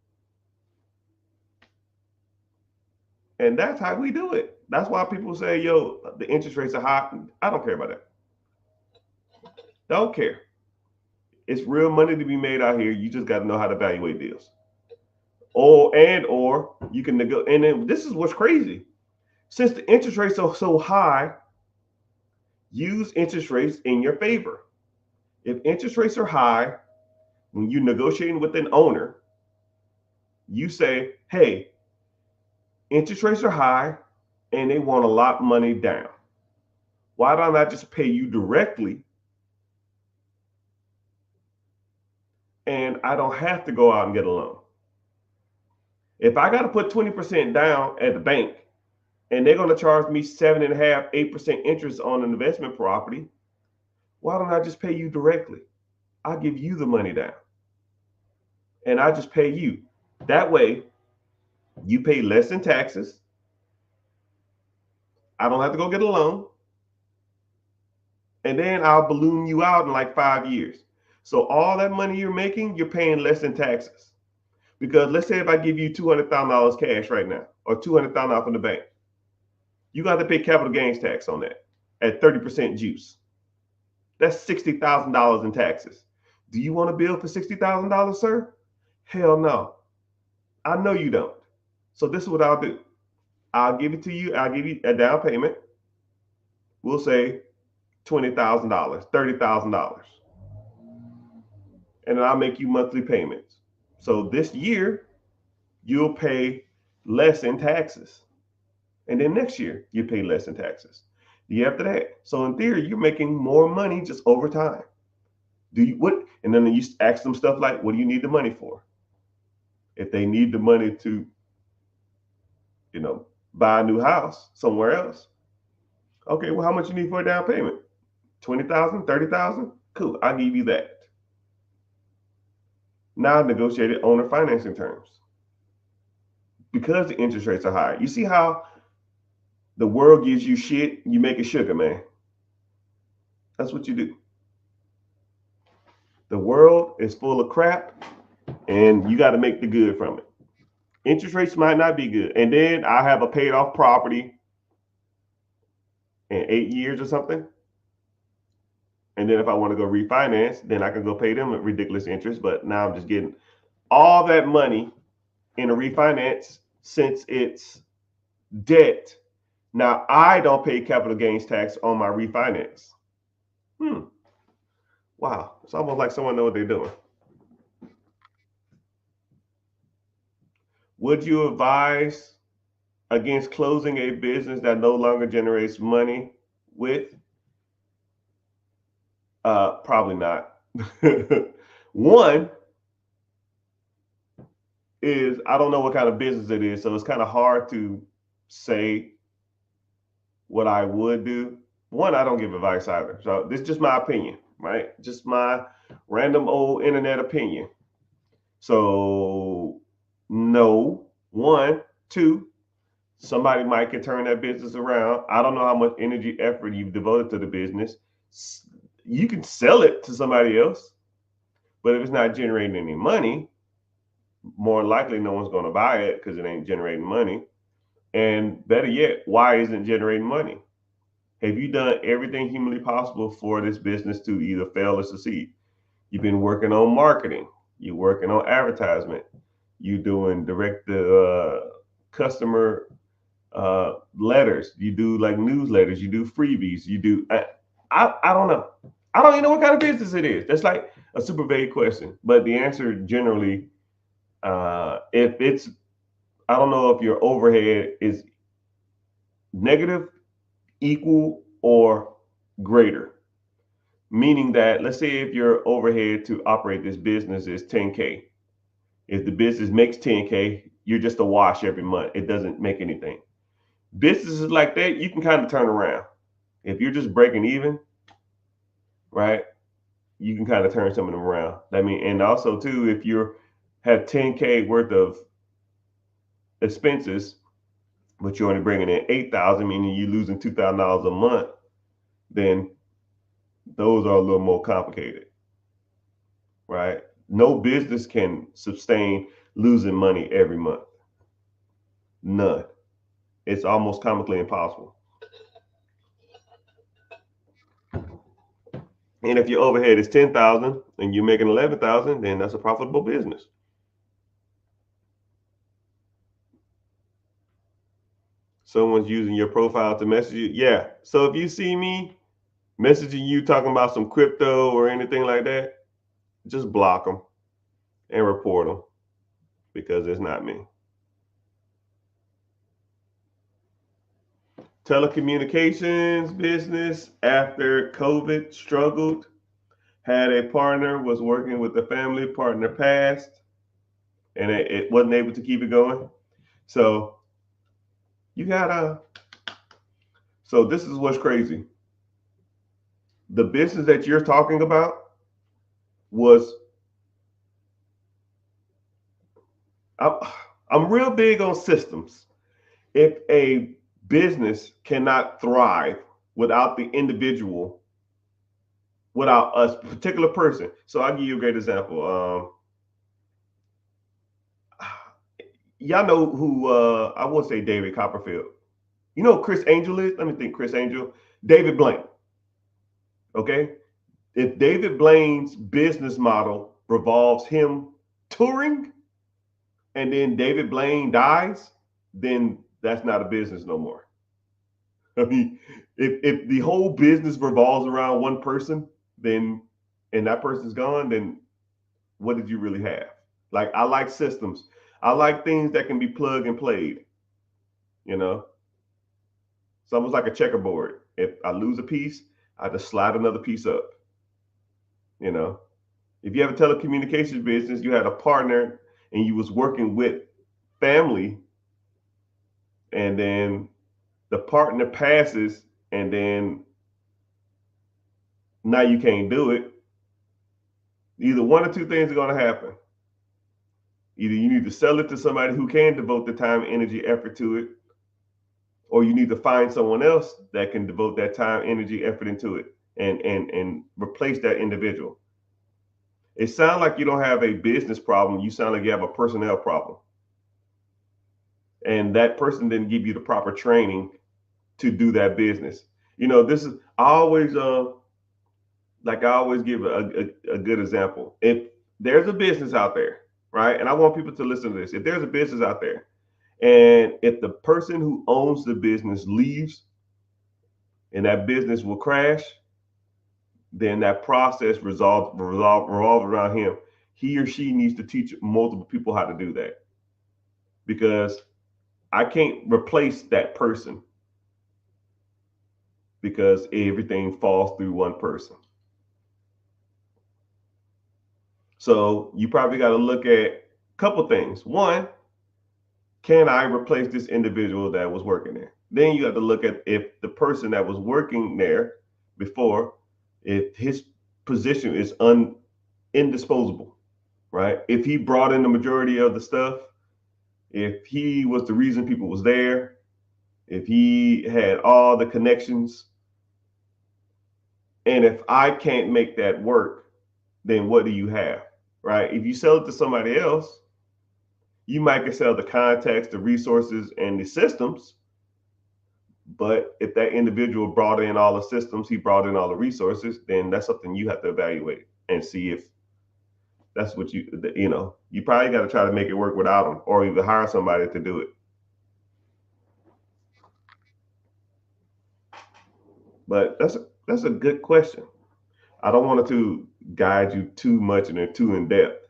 And that's how we do it. That's why people say, yo, the interest rates are high. I don't care about that. Don't care. It's real money to be made out here. You just got to know how to evaluate deals. Or you can negotiate. And then this is what's crazy. Since the interest rates are so high, use interest rates in your favor. If interest rates are high, when you're negotiating with an owner, you say, hey, interest rates are high and they want a lot of money down. Why don't I just pay you directly and I don't have to go out and get a loan? If I got to put 20% down at the bank and they're going to charge me 7.5%, 8% interest on an investment property, why don't I just pay you directly? I'll give you the money down and I just pay you. That way, you pay less in taxes. I don't have to go get a loan. And then I'll balloon you out in like 5 years. So all that money you're making, you're paying less in taxes. Because let's say if I give you $200,000 cash right now, or $200,000 from the bank, you got to pay capital gains tax on that at 30% juice. That's $60,000 in taxes. Do you want to bill for $60,000, sir? Hell no. I know you don't. So this is what I'll do. I'll give it to you. I'll give you a down payment. We'll say $20,000, $30,000. And then I'll make you monthly payments. So this year, you'll pay less in taxes. And then next year, you pay less in taxes. The year after that. So in theory, you're making more money just over time. Do you what? And then you ask them stuff like, what do you need the money for? If they need the money to, buy a new house somewhere else. Okay, well, how much you need for a down payment? 20,000, 30,000? Cool, I'll give you that. Now negotiated owner financing terms. Because the interest rates are high. You see how the world gives you shit, you make it sugar, man. That's what you do. The world is full of crap, and you got to make the good from it. Interest rates might not be good. And then I have a paid off property in 8 years or something. And then if I want to go refinance, then I can go pay them a ridiculous interest. But now I'm just getting all that money in a refinance since it's debt. Now I don't pay capital gains tax on my refinance. Wow. It's almost like someone knows what they're doing. Would you advise against closing a business that no longer generates money with? Probably not. One is I don't know what kind of business it is, so it's kind of hard to say what I would do. One, I don't give advice either. So this is just my opinion, right? Just my random old internet opinion. So no. One, two, somebody might can turn that business around. I don't know how much energy, effort you've devoted to the business. You can sell it to somebody else, but if it's not generating any money, more likely no one's going to buy it because it ain't generating money. And better yet, why isn't it generating money? Have you done everything humanly possible for this business to either fail or succeed? You've been working on marketing. You're working on advertisement. You're doing direct to customer letters. You do like newsletters. You do freebies. You do. I don't know. I don't even know what kind of business it is. That's like a super vague question. But the answer generally, if it's, I don't know if your overhead is negative, equal, or greater. Meaning that, let's say if your overhead to operate this business is 10K. If the business makes 10K, you're just a wash every month. It doesn't make anything. Businesses like that, you can kind of turn around. If you're just breaking even, right, you can kind of turn some of them around. I mean, and also too, if you have 10K worth of expenses, but you're only bringing in 8,000, meaning you're losing $2,000 a month, then those are a little more complicated, right? No business can sustain losing money every month. None. It's almost comically impossible. And if your overhead is 10,000 and you're making 11,000, then that's a profitable business. Someone's using your profile to message you. Yeah. So if you see me messaging you talking about some crypto or anything like that, just block them and report them because it's not me. Telecommunications business after COVID struggled. Had a partner, was working with the family, partner passed, and it wasn't able to keep it going. So you gotta, so this is what's crazy. The business that you're talking about was, I'm real big on systems. If a business cannot thrive without the individual, without a particular person. So I'll give you a great example. Y'all know who, I won't say David Copperfield. You know who Chris Angel is? Let me think. Chris Angel. David Blaine. Okay. If David Blaine's business model revolves him touring and then David Blaine dies, then that's not a business no more. I mean, if the whole business revolves around one person, then and that person's gone, then what did you really have? Like I like systems. I like things that can be plug and played. You know, it's almost like a checkerboard. If I lose a piece, I just slide another piece up. You know, if you have a telecommunications business, you had a partner and you was working with family, and then the partner passes, and then now you can't do it. Either one or two things are going to happen. Either you need to sell it to somebody who can devote the time, energy, effort to it, or you need to find someone else that can devote that time, energy, effort into it, and replace that individual. It sounds like you don't have a business problem. You sound like you have a personnel problem, and that person didn't give you the proper training to do that business. You know, this is I always like I always give a good example. If there's a business out there, right, and I want people to listen to this. If there's a business out there, and if the person who owns the business leaves, and that business will crash, then that process revolve around him. He or she needs to teach multiple people how to do that, because I can't replace that person because everything falls through one person. So you probably got to look at a couple things. One, can I replace this individual that was working there? Then you have to look at if the person that was working there before, if his position is indisposable, right? If he brought in the majority of the stuff, if he was the reason people was there, if he had all the connections, and if I can't make that work, then what do you have, right? If you sell it to somebody else, you might can sell the context, the resources, and the systems. But if that individual brought in all the systems, he brought in all the resources, then that's something you have to evaluate and see if that's what you probably got to try to make it work without them, or even hire somebody to do it. But that's a good question. I don't want to guide you too much and too in depth,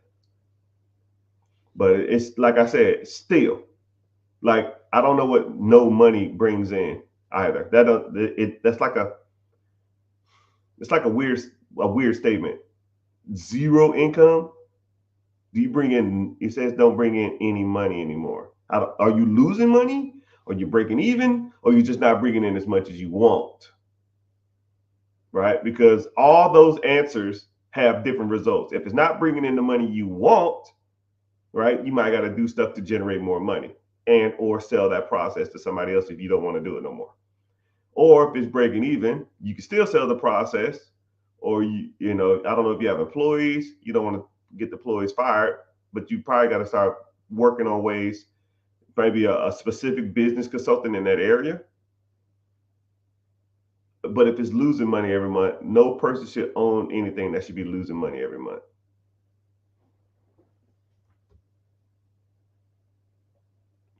but it's like I said, still, like I don't know what no money brings in either. That don't it that's like a it's like a weird statement. Zero income. Do you bring in? It says don't bring in any money anymore. Are you losing money? Are you breaking even? Or you just not bringing in as much as you want? Right? Because all those answers have different results. If it's not bringing in the money you want, right, you might got to do stuff to generate more money and or sell that process to somebody else if you don't want to do it no more. Or if it's breaking even, you can still sell the process. Or I don't know if you have employees, you don't want to get the employees fired, but you probably got to start working on ways, maybe a specific business consultant in that area. But if it's losing money every month, no person should own anything that should be losing money every month.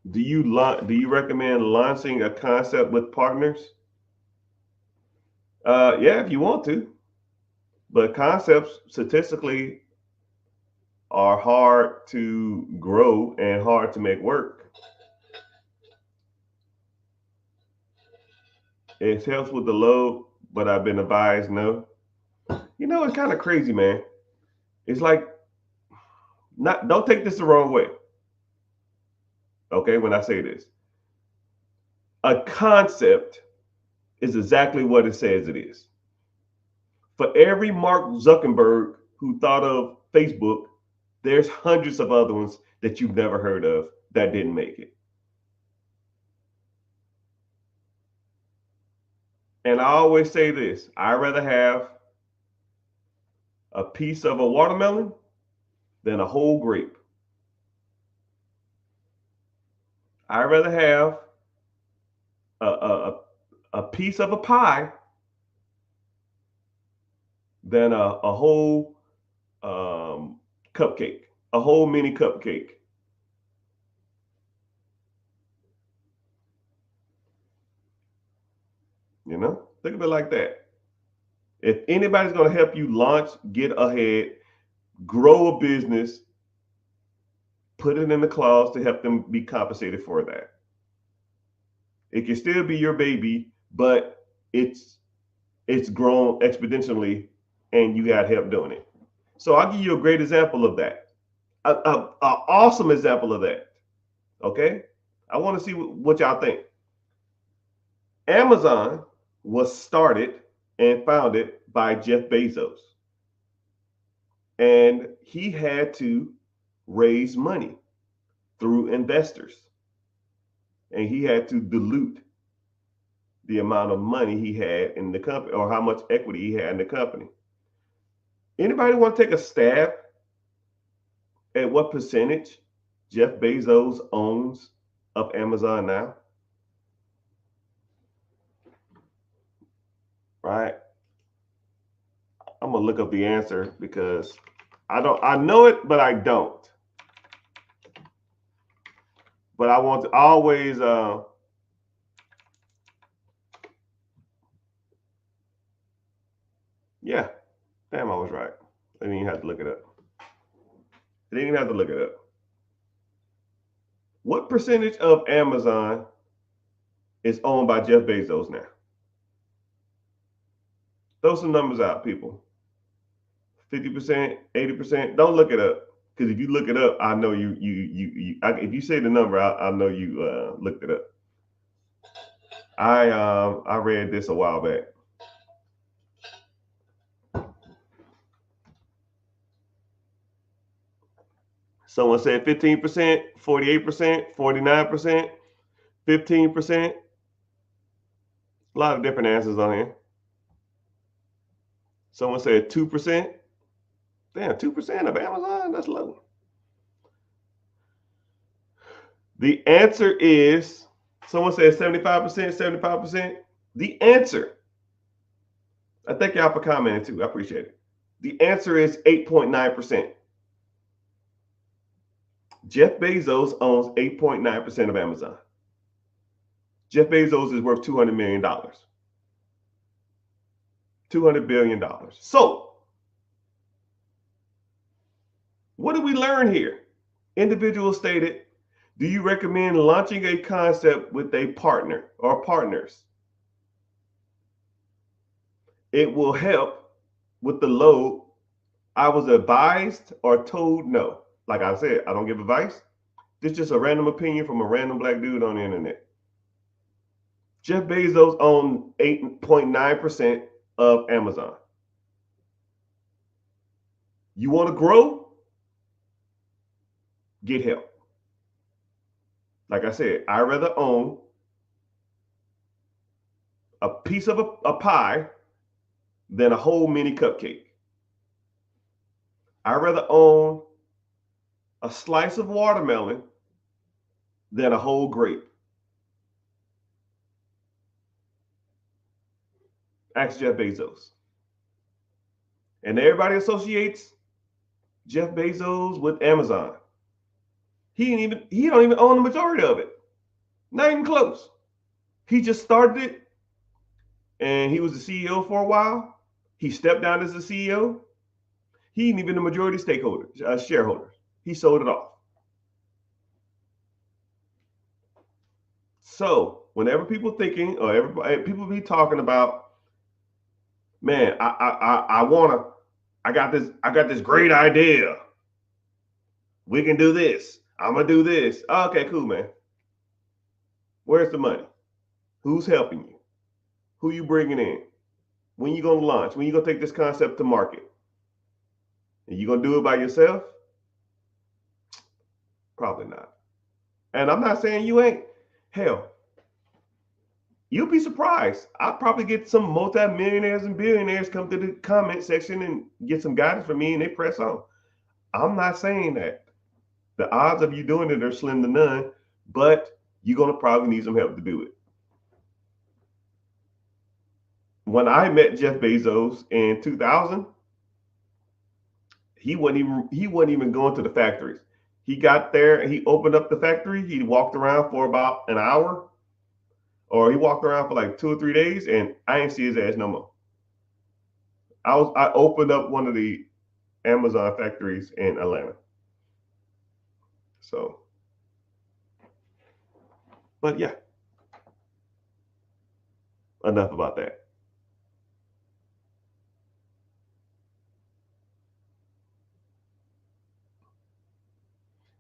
Do you recommend launching a concept with partners? Yeah, if you want to, but concepts statistically are hard to grow and hard to make work. It helps with the load, but I've been advised no. It's kind of crazy, man. It's like not don't take this the wrong way. Okay, when I say this, a concept is exactly what it says it is. For every Mark Zuckerberg who thought of Facebook, there's hundreds of other ones that you've never heard of that didn't make it. And I always say this, I'd rather have a piece of a watermelon than a whole grape. I'd rather have a, a, a piece of a pie than a whole cupcake, a whole mini cupcake. Think of it like that. If anybody's going to help you launch, get ahead, grow a business, put it in the clause to help them be compensated for that. It can still be your baby, but it's grown exponentially and you got help doing it. So I'll give you a great example of that. A awesome example of that. Okay? I want to see what y'all think. Amazon was started and founded by Jeff Bezos. And he had to raise money through investors. And he had to dilute the amount of money he had in the company or how much equity he had in the company. Anybody want to take a stab at what percentage Jeff Bezos owns of Amazon now? Right? I'm gonna look up the answer because I know it, but I don't. But I want to always yeah. Damn, I was right. I didn't even have to look it up. I didn't even have to look it up. What percentage of Amazon is owned by Jeff Bezos now? Throw some numbers out, people. 50%, 80%. Don't look it up. Because if you look it up, I know if you say the number, I know you looked it up. I read this a while back. Someone said 15%, 48%, 49%, 15%. A lot of different answers on here. Someone said 2%. Damn, 2% of Amazon? That's low. The answer is, someone said 75%, 75%. The answer, I thank y'all for commenting too. I appreciate it. The answer is 8.9%. Jeff Bezos owns 8.9% of Amazon. Jeff Bezos is worth $200 million. $200 billion. So, what do we learn here? Individual stated, do you recommend launching a concept with a partner or partners? It will help with the load. I was advised or told no. Like I said, I don't give advice. This is just a random opinion from a random black dude on the internet. Jeff Bezos owns 8.9% of Amazon. You want to grow? Get help. Like I said, I'd rather own a piece of a pie than a whole mini cupcake. I'd rather own a slice of watermelon than a whole grape. Ask Jeff Bezos. And everybody associates Jeff Bezos with Amazon. He don't even own the majority of it. Not even close. He just started it and he was the CEO for a while. He stepped down as the CEO. He ain't even the majority stakeholders, shareholders. He sold it off. So whenever people thinking or everybody people be talking about, man, I got this great idea. We can do this. I'm gonna do this. Okay, cool, man. Where's the money? Who's helping you? Who you bringing in? When you gonna launch? When you gonna take this concept to market? And you gonna do it by yourself? Probably not. And I'm not saying you ain't. Hell, you'll be surprised. I'll probably get some multi-millionaires and billionaires come to the comment section and get some guidance from me and they press on. I'm not saying that. The odds of you doing it are slim to none, but you're going to probably need some help to do it. When I met Jeff Bezos in 2000, he wasn't even going to the factories. He got there and he opened up the factory. He walked around for about an hour, or he walked around for like 2 or 3 days, and I ain't see his ass no more. I opened up one of the Amazon factories in Atlanta. So, but yeah, enough about that.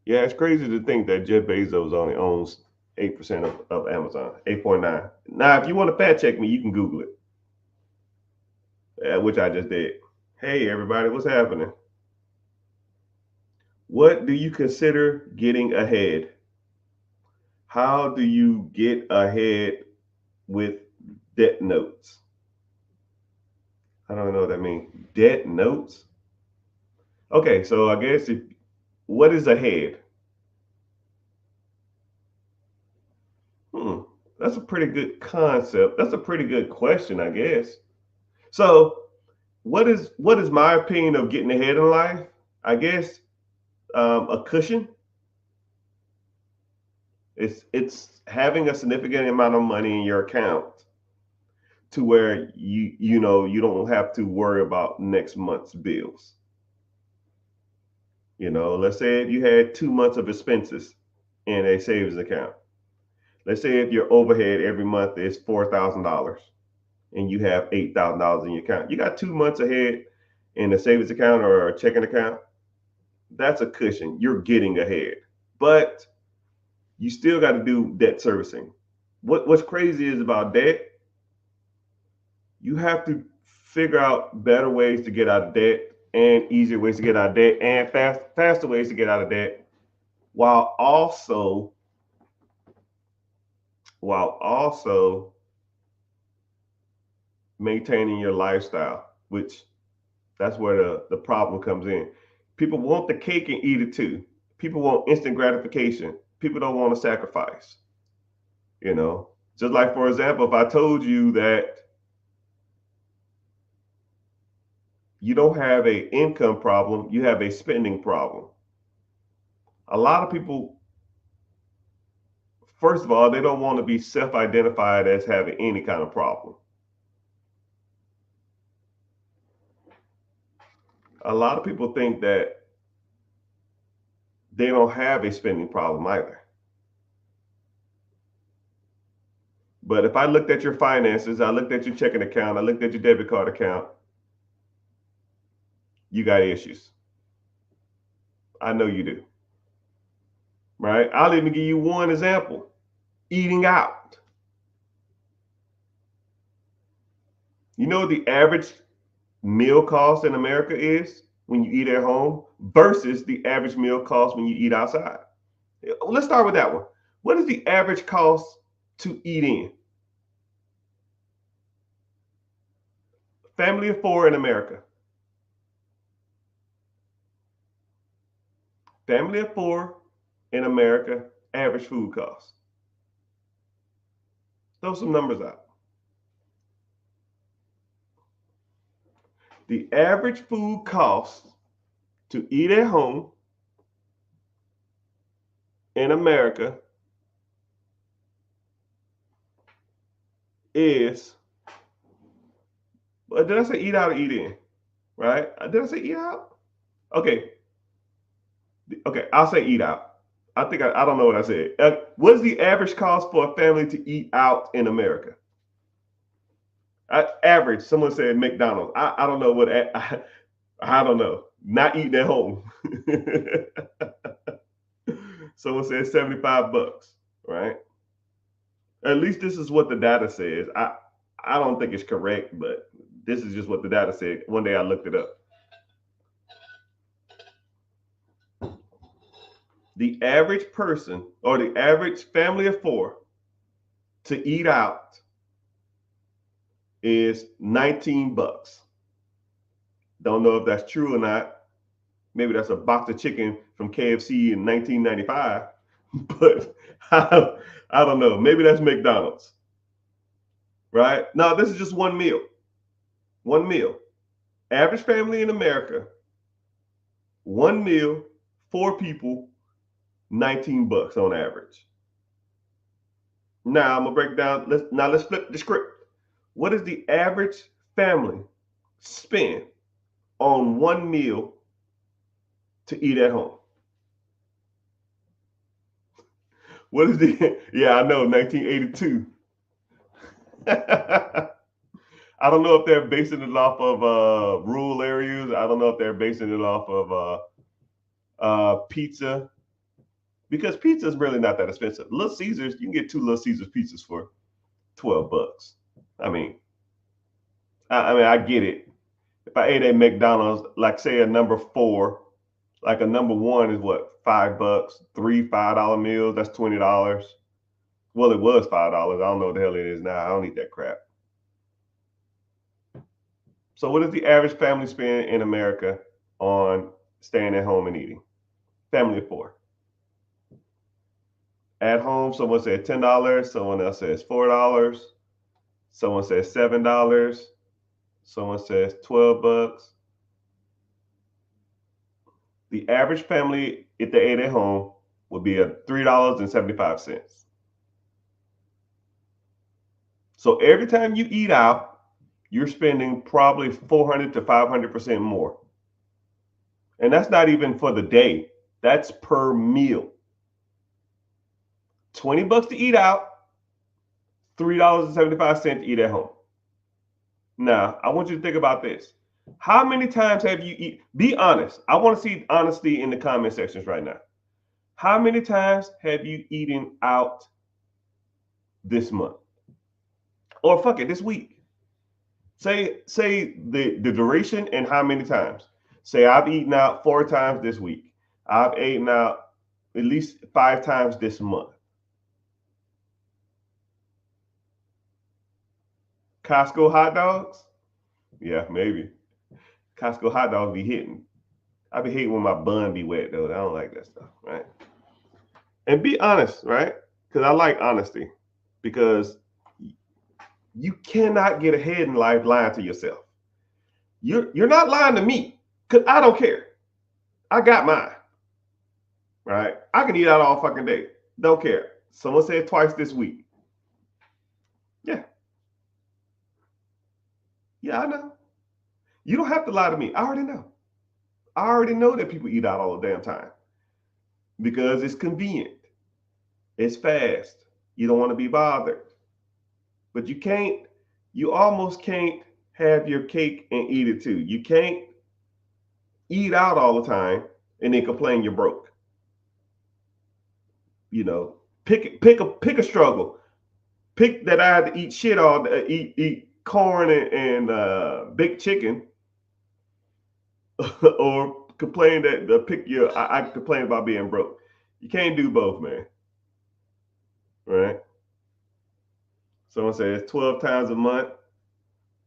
Yeah, it's crazy to think that Jeff Bezos only owns 8% of Amazon, 8.9. Now, if you want to fact check me, you can Google it, which I just did. Hey, everybody, what's happening? What do you consider getting ahead? How do you get ahead with debt notes? I don't know what that means. Debt notes? Okay, so I guess what is ahead? Hmm, that's a pretty good concept. That's a pretty good question, I guess. So, what is my opinion of getting ahead in life? I guess a cushion. It's having a significant amount of money in your account to where you don't have to worry about next month's bills. Let's say if you had 2 months of expenses in a savings account. Let's say if your overhead every month is $4,000 and you have $8,000 in your account. You got 2 months ahead in a savings account or a checking account. That's a cushion. You're getting ahead. But you still got to do debt servicing. What's crazy is about debt, you have to figure out better ways to get out of debt and easier ways to get out of debt and faster ways to get out of debt while also while also maintaining your lifestyle, which that's where the problem comes in. People want the cake and eat it too. People want instant gratification. People don't want to sacrifice, you know. Just like for example, if I told you that you don't have a income problem, you have a spending problem. A lot of people, first of all, they don't want to be self-identified as having any kind of problem. A lot of people think that they don't have a spending problem either. But if I looked at your finances, I looked at your checking account, I looked at your debit card account, you got issues. I know you do. Right? I'll even give you one example. Eating out. You know what the average meal cost in America is when you eat at home versus the average meal cost when you eat outside? Let's start with that one. What is the average cost to eat in? Family of four in America. Family of four in America, average food cost. Throw some numbers out. The average food cost to eat at home in America is, did I say eat out or eat in? Right? Did I say eat out? Okay. Okay. I'll say eat out. I don't know what I said. What is the average cost for a family to eat out in America? Average. Someone said McDonald's. I don't know what. I don't know. Not eating at home. Someone said $75. Right. At least this is what the data says. I don't think it's correct, but this is just what the data said. One day I looked it up. The average person or the average family of four to eat out is $19. Don't know if that's true or not. Maybe that's a box of chicken from KFC in 1995, but I don't know. Maybe that's McDonald's, right? Now, this is just one meal. One meal. Average family in America, one meal, four people, $19 on average. Now I'm gonna break down. Let's flip the script. What does the average family spend on one meal to eat at home? What is the? Yeah, I know, 1982. I don't know if they're basing it off of rural areas. I don't know if they're basing it off of pizza, because pizza is really not that expensive. Little Caesars, you can get two Little Caesars pizzas for $12. I mean, I get it. If I ate at McDonald's, like say a number four, like a number one is what, $5, three $5 meals. That's $20. Well, it was $5. I don't know what the hell it is now. I don't eat that crap. So, what does the average family spend in America on staying at home and eating? Family of four. At home, someone said $10. Someone else says $4. Someone says $7. Someone says $12. The average family, if they ate at home, would be at $3.75. So every time you eat out, you're spending probably 400 to 500% more. And that's not even for the day. That's per meal. $20 to eat out, $3.75 to eat at home. Now, I want you to think about this. How many times have you eat? Be honest. I want to see honesty in the comment sections right now. How many times have you eaten out this month? Or fuck it, this week? Say the duration and how many times. Say I've eaten out 4 times this week. I've eaten out at least 5 times this month. Costco hot dogs? Yeah, maybe. Costco hot dogs be hitting. I be hating when my bun be wet though. I don't like that stuff, right? And be honest, right? Because I like honesty. Because you cannot get ahead in life lying to yourself. You're not lying to me, because I don't care. I got mine, right? I can eat out all fucking day. Don't care. Someone said twice this week. Yeah, yeah, I know. You don't have to lie to me. I already know. I already know that people eat out all the damn time because it's convenient. It's fast. You don't want to be bothered. But you almost can't have your cake and eat it too. You can't eat out all the time and then complain you're broke. You know, pick a struggle. Pick that I had to eat shit all day, eat corn and baked chicken, or complain that pick your. I complain about being broke. You can't do both, man. Right? Someone says 12 times a month.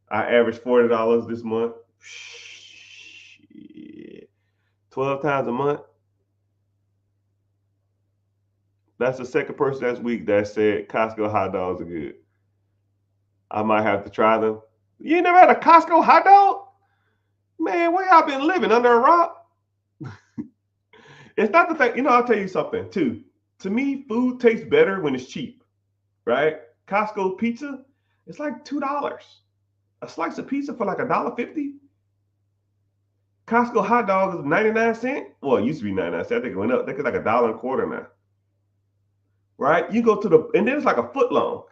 I average $40 this month. Shit. 12 times a month. That's the second person this week that said Costco hot dogs are good. I might have to try them. You ain't never had a Costco hot dog? Man, where y'all been living? Under a rock? It's not the fact, I'll tell you something too. To me, food tastes better when it's cheap, right? Costco pizza, it's like $2. A slice of pizza for like $1.50. Costco hot dog is 99 cents. Well, it used to be 99 cents. I think it went up. I think it's like $1.25 now. Right? You go to and then it's like a foot long.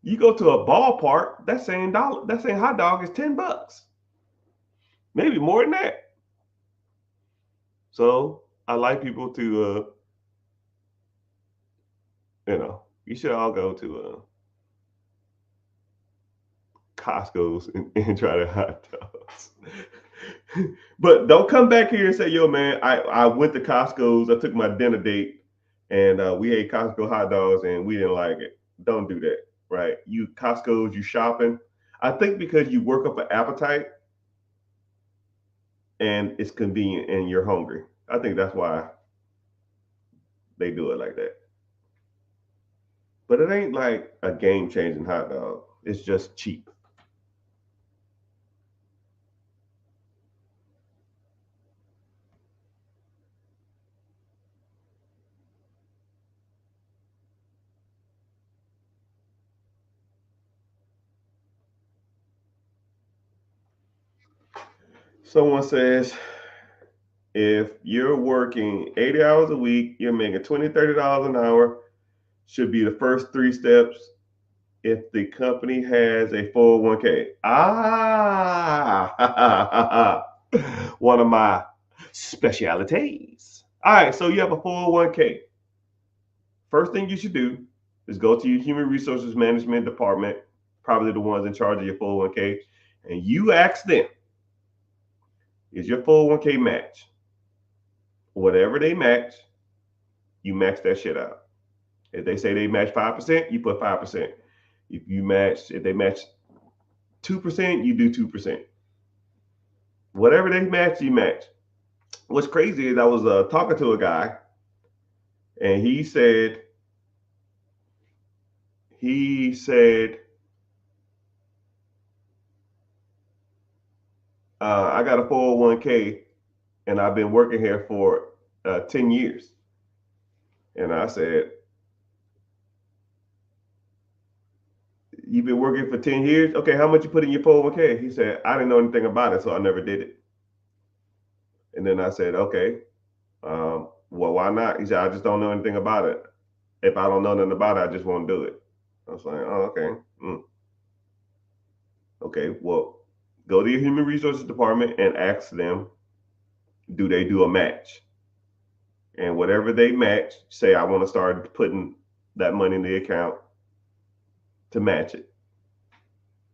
You go to a ballpark, that same hot dog is $10. Maybe more than that. So I like people to you should all go to Costco's and try the hot dogs. But don't come back here and say, yo, man, I went to Costco's, I took my dinner date, and we ate Costco hot dogs and we didn't like it. Don't do that, right? You Costco's, you shopping. I think because you work up an appetite and it's convenient and you're hungry. I think that's why they do it like that. But it ain't like a game changing hot dog. It's just cheap. Someone says, If you're working 80 hours a week, you're making $20, $30 an hour, should be the first three steps if the company has a 401k. One of my specialities. All right, so you have a 401k. First thing you should do is go to your human resources management department, probably the ones in charge of your 401k, and you ask them, is your 401k match? Whatever they match, you max that shit out. If they say they match 5%, you put 5%. If they match 2%, you do 2%. Whatever they match, you match. What's crazy is I was talking to a guy, and he said, I got a 401k, and I've been working here for 10 years. And I said, you've been working for 10 years? Okay, how much you put in your 401k? He said, I didn't know anything about it, so I never did it. And then I said, okay, well, why not? He said, I just don't know anything about it. If I don't know nothing about it, I just won't do it. I was like, oh, okay. Okay, well, go to your human resources department and ask them, do they do a match? And whatever they match, say, I want to start putting that money in the account to match it,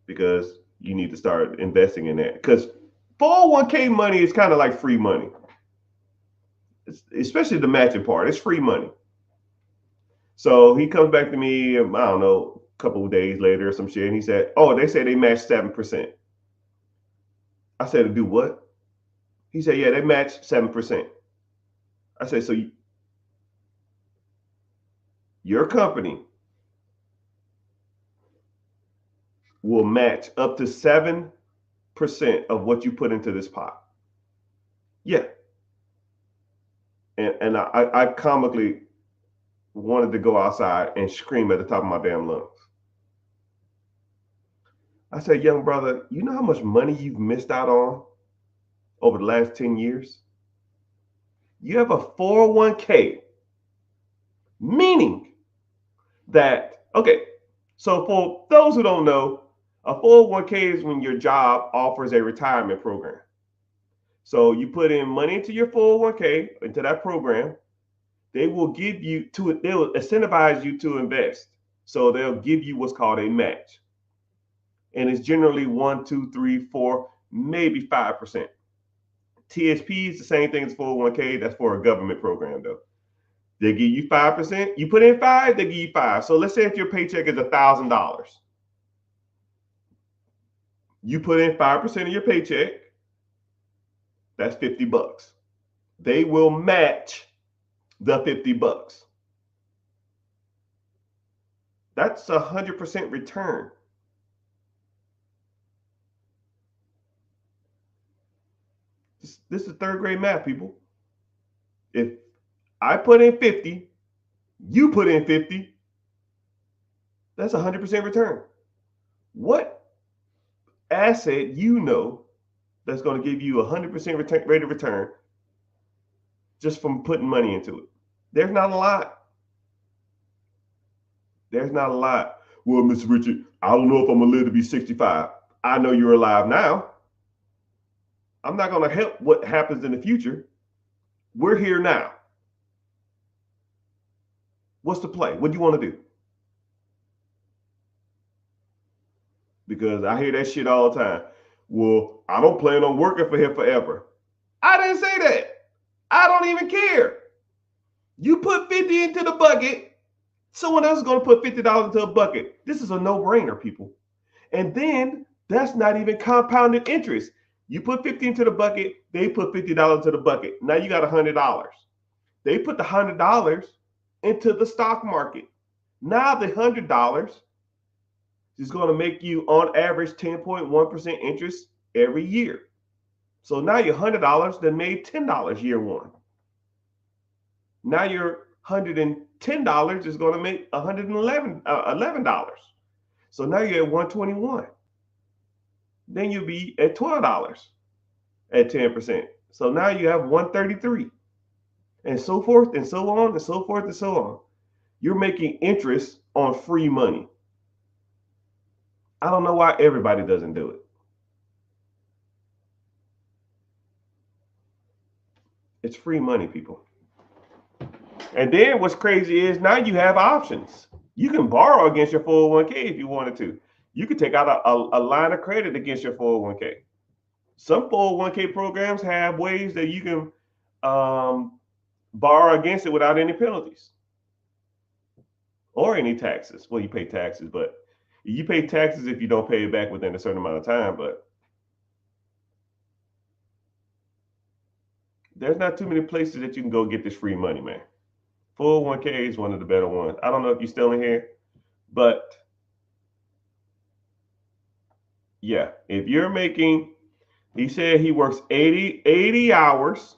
because you need to start investing in that. Because 401k money is kind of like free money, especially the matching part. It's free money. So he comes back to me, I don't know, a couple of days later or some shit, and he said, oh, they say they match 7%. I said, to do what? He said, yeah, they match 7%. I said, so your company will match up to 7% of what you put into this pot. Yeah. And I comically wanted to go outside and scream at the top of my damn lungs. I said, young brother, you know how much money you've missed out on over the last 10 years? You have a 401k, meaning that, okay, so for those who don't know, a 401k is when your job offers a retirement program. So you put in money into your 401k, into that program. They will incentivize you to invest. So they'll give you what's called a match. And it's generally 1, 2, 3, 4, maybe 5%. TSP is the same thing as 401k. That's for a government program, though. They give you 5%. You put in 5, they give you 5. So let's say if your paycheck is $1,000, you put in 5% of your paycheck. That's $50. They will match the $50. That's 100% return. This is third grade math, people. If I put in 50, you put in 50, that's 100% return. What asset that's going to give you 100% rate of return just from putting money into it? There's not a lot. There's not a lot. Well, Mr. Richard, I don't know if I'm going to live to be 65. I know you're alive now. I'm not going to help what happens in the future. We're here now. What's the play? What do you want to do? Because I hear that shit all the time. Well, I don't plan on working for him forever. I didn't say that. I don't even care. You put 50 into the bucket, someone else is going to put $50 into a bucket. This is a no-brainer, people. And then that's not even compounded interest. You put 50 into the bucket, they put $50 into the bucket. Now you got $100. They put the $100 into the stock market. Now the $100 is going to make you on average 10.1% interest every year. So now your $100 then made $10 year one. Now your $110 is going to make $11. So now you're at $121. Then you'll be at $12 at 10%. So now you have 133, and so forth and so on and so forth and so on. You're making interest on free money. I don't know why everybody doesn't do it. It's free money, people. And then what's crazy is now you have options. You can borrow against your 401k if you wanted to. You could take out a line of credit against your 401k. Some 401k programs have ways that you can borrow against it without any penalties or any taxes. Well, you pay taxes, but you pay taxes if you don't pay it back within a certain amount of time. But there's not too many places that you can go get this free money, man. 401k is one of the better ones. I don't know if you're still in here, but yeah, if you're making, he said he works 80 hours.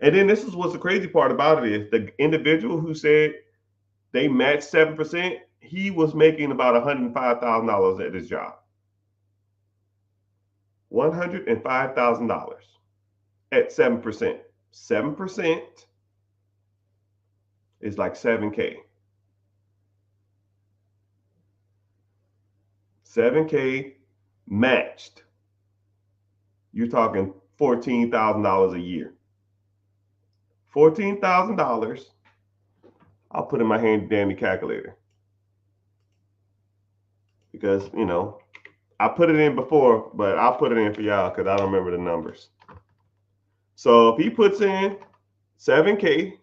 And then this is what's the crazy part about it is the individual who said they matched 7%, he was making about $105,000 at his job. $105,000 at 7%. 7% is like 7K. 7K matched. You're talking $14,000 a year. $14,000. I'll put in my handy dandy calculator because I put it in before, but I'll put it in for y'all because I don't remember the numbers. So if he puts in 7K,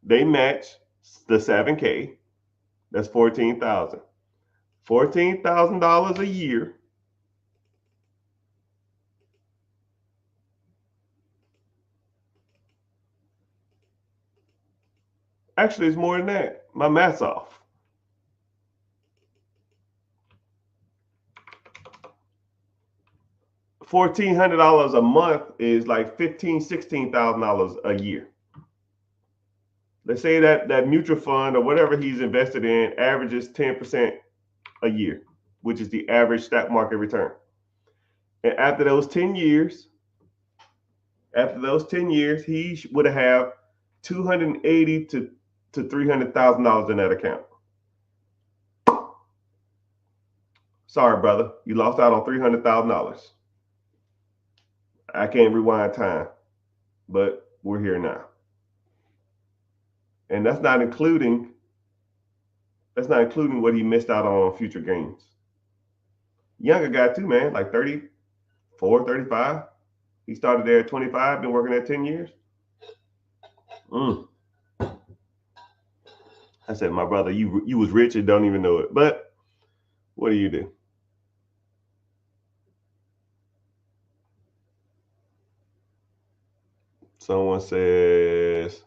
they match the 7K. That's $14,000. $14,000 a year. Actually, it's more than that. My math's off. $1,400 a month is like $16,000 a year. Let's say that mutual fund or whatever he's invested in averages 10% a year, which is the average stock market return. And after those 10 years, he would have $280,000 to $300,000 in that account. Sorry, brother, you lost out on $300,000. I can't rewind time, but we're here now. And that's not including what he missed out on future gains. Younger guy too, man, like 34, 35. He started there at 25, been working there 10 years. I said, my brother, you was rich and don't even know it. But what do you do? Someone says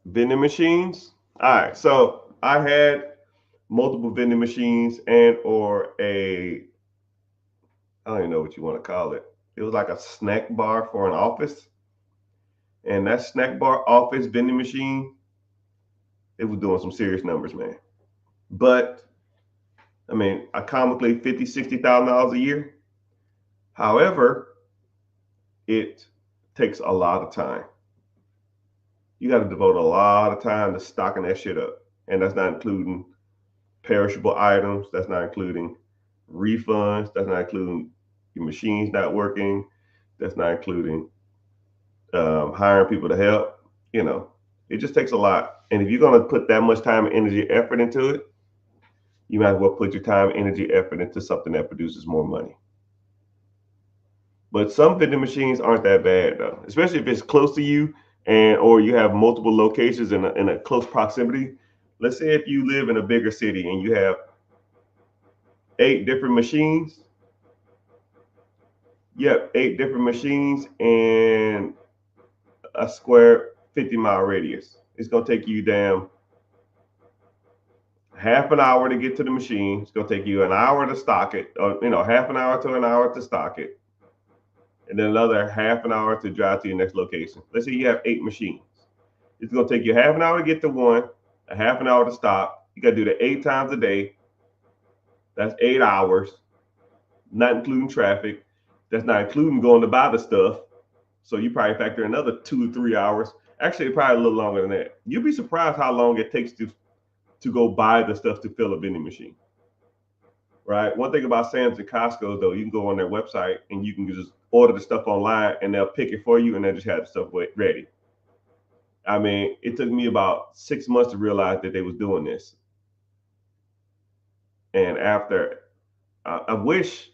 vending machines. All right, so I had multiple vending machines and or I don't even know what you want to call it. It was like a snack bar for an office. And that snack bar office vending machine, it was doing some serious numbers, man. But I mean, economically $50,000-$60,000 a year. However, it takes a lot of time. You got to devote a lot of time to stocking that shit up. And that's not including perishable items. That's not including refunds. That's not including your machines not working. That's not including hiring people to help. It just takes a lot. And if you're going to put that much time, energy, effort into it, you might as well put your time, energy, effort into something that produces more money. But some vending machines aren't that bad though, especially if it's close to you or you have multiple locations in a close proximity. Let's say if you live in a bigger city and you have 8 different machines. Yep, 8 different machines and a square 50-mile radius. It's gonna take you half an hour to get to the machine. It's gonna take you an hour to stock it, or half an hour to an hour to stock it, and then another half an hour to drive to your next location. Let's say you have 8 machines. It's gonna take you half an hour to get to one, a half an hour to stop. You gotta do that 8 times a day. That's 8 hours, not including traffic. That's not including going to buy the stuff. So you probably factor another 2 or 3 hours. Actually, probably a little longer than that. You'll be surprised how long it takes to go buy the stuff to fill a vending machine. Right. One thing about Sam's and Costco though, you can go on their website and you can just order the stuff online and they'll pick it for you and they'll just have the stuff ready. I mean, it took me about 6 months to realize that they was doing this. And after, I wish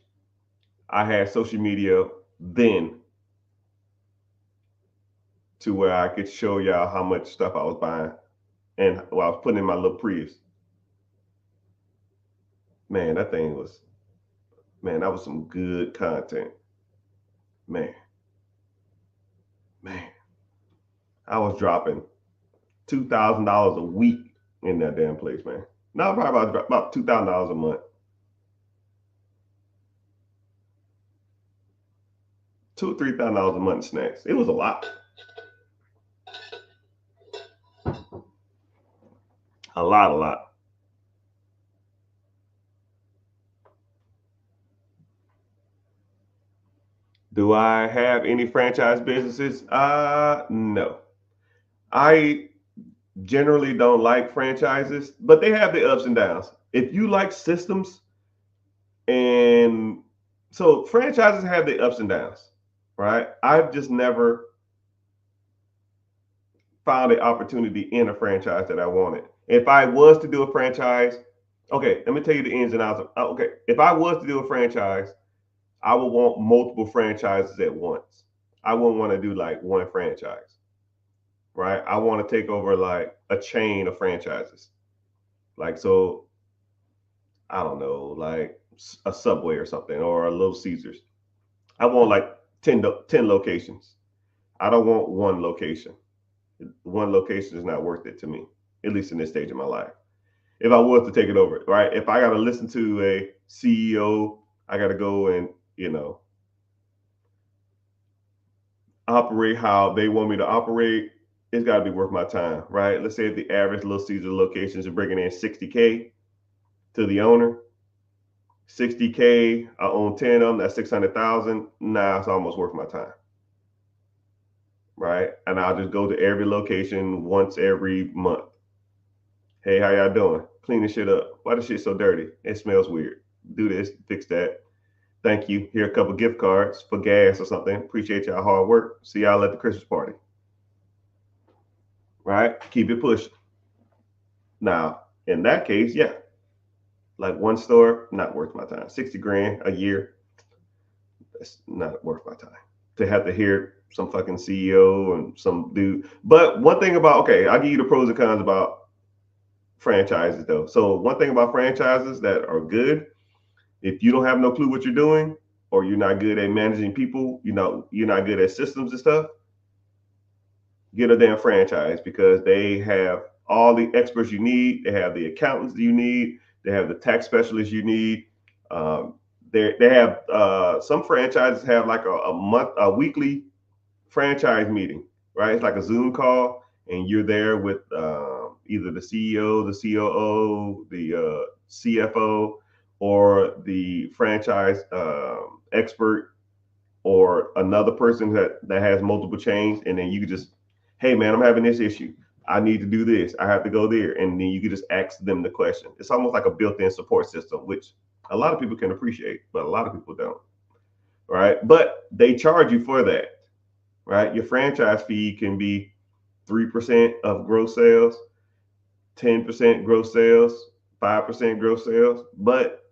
I had social media then to where I could show y'all how much stuff I was buying and what I was putting in my little Prius. Man, that thing was, man, that was some good content. Man, man, I was dropping $2,000 a week in that damn place, man. Now probably about $2,000 a month. $2,000 or $3,000 a month in snacks. It was a lot. A lot. Do I have any franchise businesses? No. I generally don't like franchises, but they have the ups and downs. If you like systems, and so franchises have the ups and downs, right? I've just never found an opportunity in a franchise that I wanted. If I was to do a franchise, okay, let me tell you the ins and outs. Okay, if I was to do a franchise, I would want multiple franchises at once. I wouldn't want to do like one franchise, right? I want to take over like a chain of franchises. Like, so I don't know, like a Subway or something or a Little Caesars. I want like 10 locations. I don't want one location. One location is not worth it to me, at least in this stage of my life. If I was to take it over, right? If I got to listen to a CEO, I got to go and, you know, operate how they want me to operate, it's got to be worth my time, right? Let's say if the average Little Caesar locations are bringing in 60K to the owner, 60K, I own 10 of them, that's 600,000. Nah, it's almost worth my time, right? And I'll just go to every location once every month. Hey, how y'all doing? Clean the shit up. Why the shit so dirty? It smells weird. Do this, fix that. Thank you. Here are a couple gift cards for gas or something. Appreciate y'all hard work. See y'all at the Christmas party. Right? Keep it pushing. Now, in that case, yeah. Like one store, not worth my time. 60 grand a year, that's not worth my time. To have to hear some fucking CEO and some dude. But one thing about, okay, I'll give you the pros and cons about franchises though. So one thing about franchises that are good, if you don't have no clue what you're doing, or you're not good at managing people, you know, you're not good at systems and stuff, get a damn franchise because they have all the experts you need. They have the accountants you need. They have the tax specialists you need. They have some franchises have like a weekly franchise meeting, right? It's like a Zoom call, and you're there with either the CEO, the COO, the CFO, or the franchise expert, or another person that has multiple chains, and then you can just, hey man, I'm having this issue. I need to do this. I have to go there, and then you can just ask them the question. It's almost like a built-in support system, which a lot of people can appreciate, but a lot of people don't. Right? But they charge you for that. Right? Your franchise fee can be 3% of gross sales, 10% gross sales, 5% gross sales, but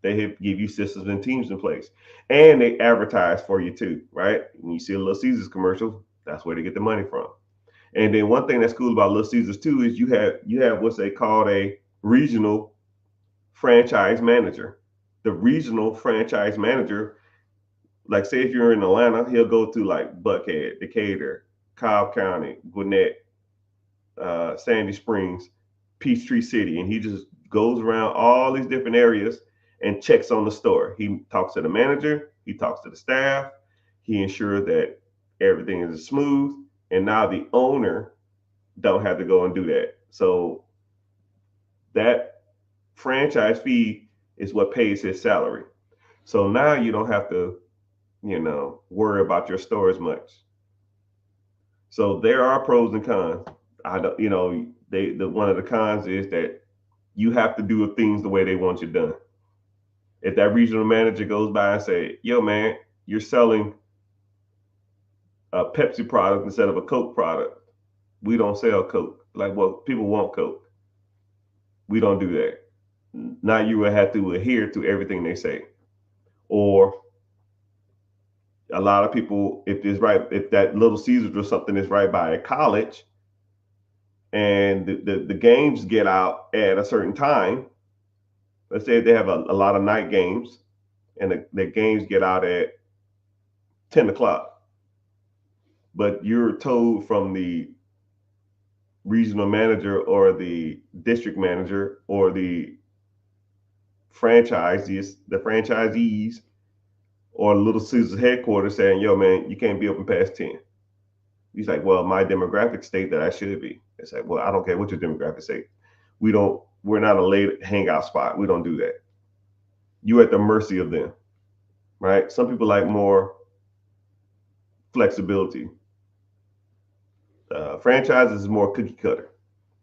they give you systems and teams in place, and they advertise for you too, right? When you see a Little Caesars commercial, that's where they get the money from. And then one thing that's cool about Little Caesars too is you have what's they call a regional franchise manager. The regional franchise manager, like say if you're in Atlanta, he'll go to like Buckhead, Decatur, Cobb County, Gwinnett, Sandy Springs, Peachtree City, and he just goes around all these different areas and checks on the store. He talks to the manager, he talks to the staff, he ensures that everything is smooth. And now the owner don't have to go and do that. So that franchise fee is what pays his salary. So now you don't have to, worry about your store as much. So there are pros and cons. I don't, one of the cons is that you have to do things the way they want you done. If that regional manager goes by and say, "Yo, man, you're selling a Pepsi product instead of a Coke product. We don't sell Coke." Like, well, people want Coke. We don't do that. Now you will have to adhere to everything they say. Or a lot of people, if that Little Caesars or something is right by a college, and the games get out at a certain time. Let's say they have a lot of night games, and the games get out at 10 o'clock. But you're told from the regional manager or the district manager or the franchisees or Little Caesars headquarters saying, "Yo, man, you can't be open past 10." He's like, "Well, my demographic state that I should be." It's like, "Well, I don't care what your demographic state. We're not a late hangout spot. We don't do that." You're at the mercy of them, right? Some people like more flexibility. Franchises is more cookie cutter,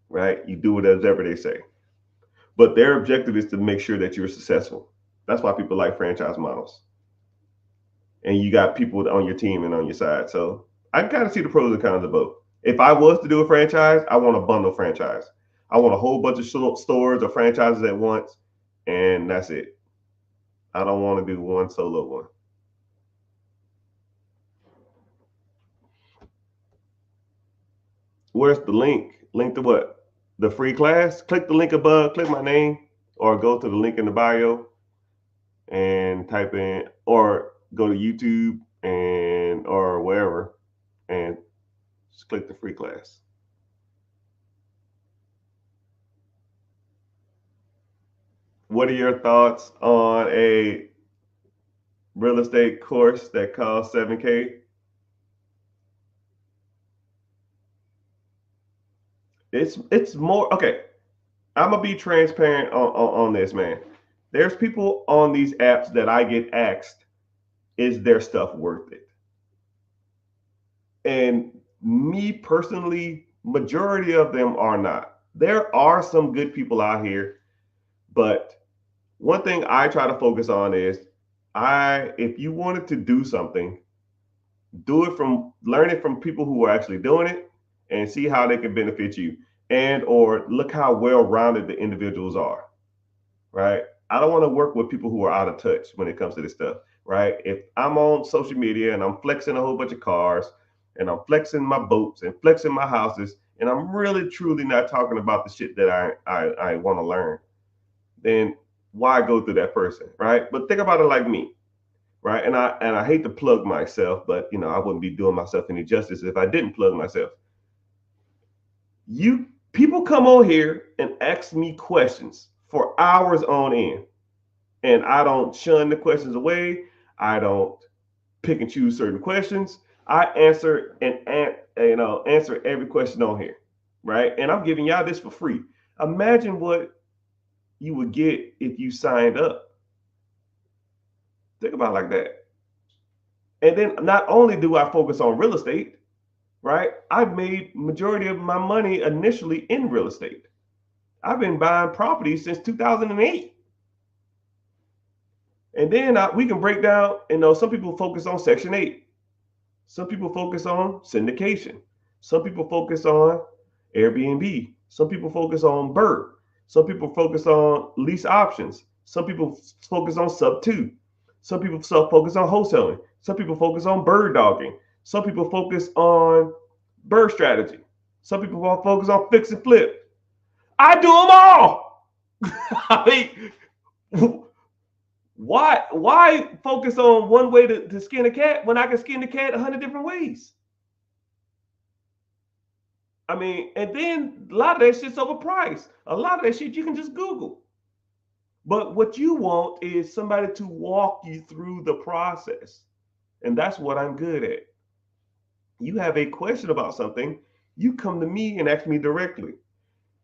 right? You do whatever they say. But their objective is to make sure that you're successful. That's why people like franchise models. And you got people on your team and on your side. So I kind of see the pros and cons of both. If I was to do a franchise, I want a bundle franchise. I want a whole bunch of stores or franchises at once, and that's it. I don't want to do one solo one. Where's the link? Link to what? The free class? Click the link above, click my name, or go to the link in the bio and type in, or go to YouTube and or wherever and just click the free class. What are your thoughts on a real estate course that costs 7K? It's more okay. I'm gonna be transparent on this, man. There's people on these apps that I get asked, is their stuff worth it? And me personally, majority of them are not. There are some good people out here, but one thing I try to focus on is if you wanted to do something, do it from learn it from people who are actually doing it and see how they can benefit you, and or look how well rounded the individuals are, right? I don't want to work with people who are out of touch when it comes to this stuff, right? If I'm on social media and I'm flexing a whole bunch of cars and I'm flexing my boats and flexing my houses and I'm really truly not talking about the shit that I want to learn, then why go through that person, right? But think about it like me, right? And I hate to plug myself, but I wouldn't be doing myself any justice if I didn't plug myself. You people come on here and ask me questions for hours on end, and I don't shun the questions away. I don't pick and choose certain questions. I answer answer every question on here, right? And I'm giving y'all this for free. Imagine what you would get if you signed up. Think about it like that. And then not only do I focus on real estate, right? I've made majority of my money initially in real estate. I've been buying properties since 2008. And then we can break down, some people focus on Section 8. Some people focus on syndication. Some people focus on Airbnb. Some people focus on BRRRR. Some people focus on lease options. Some people focus on sub 2. Some people focus on wholesaling. Some people focus on bird dogging. Some people focus on bird strategy. Some people focus on fix and flip. I do them all. I mean, why focus on one way to skin a cat when I can skin the cat 100 different ways? I mean, and then a lot of that shit's overpriced. A lot of that shit you can just Google. But what you want is somebody to walk you through the process. And that's what I'm good at. You have a question about something, You come to me and ask me directly,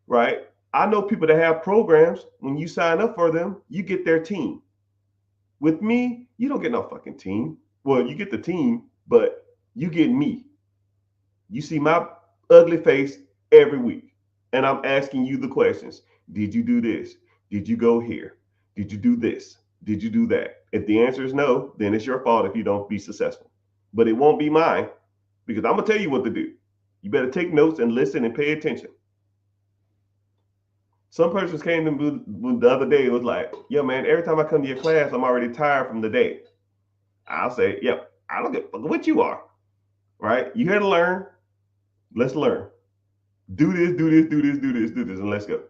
right? I know people that have programs. When you sign up for them, you get their team. With me, you don't get no fucking team. Well, you get the team, but you get me. You see my ugly face every week. And I'm asking you the questions. Did you do this? Did you go here? Did you do this? Did you do that? If the answer is no, then it's your fault if you don't be successful. But it won't be mine because I'm going to tell you what to do. You better take notes and listen and pay attention. Some persons came to me the other day. It was like, yo, man, every time I come to your class, I'm already tired from the day. I'll say, yep, I don't give a fuck what you are, right? You here to learn. Let's learn. Do this, do this, do this, do this, do this, and let's go.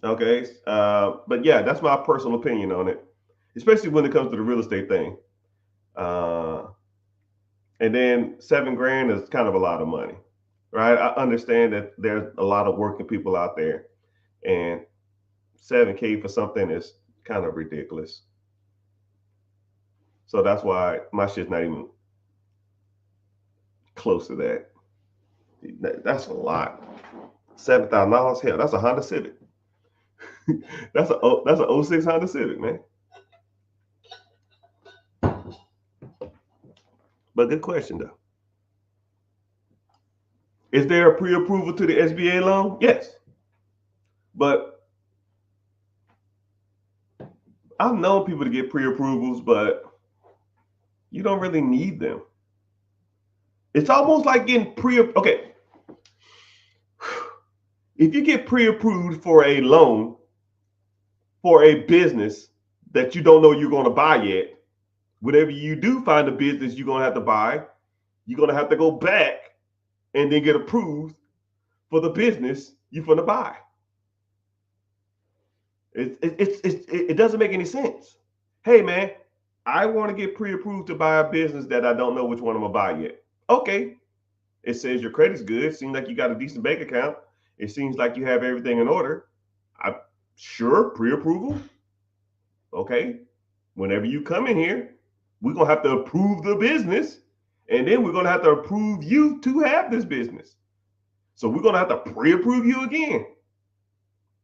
Okay. But yeah, that's my personal opinion on it, especially when it comes to the real estate thing. Uh, and then 7 grand is kind of a lot of money, right? I understand that there's a lot of working people out there, and 7K for something is kind of ridiculous. So that's why my shit's not even close to that. That's a lot. $7,000, hell, that's a Honda Civic. That's a '06 Honda Civic, man. But good question though. Is there a pre-approval to the SBA loan? Yes. But I've known people to get pre-approvals, but you don't really need them. It's almost like getting okay. If you get pre-approved for a loan for a business that you don't know you're going to buy yet, whatever you do find a business you're going to have to buy, you're going to have to go back and then get approved for the business you're going to buy. It doesn't make any sense. Hey, man, I want to get pre-approved to buy a business that I don't know which one I'm going to buy yet. Okay. It says your credit's good. It seems like you got a decent bank account. It seems like you have everything in order. I'm sure pre-approval. Okay. Whenever you come in here, we're going to have to approve the business. And then we're going to have to approve you to have this business. So we're going to have to pre-approve you again.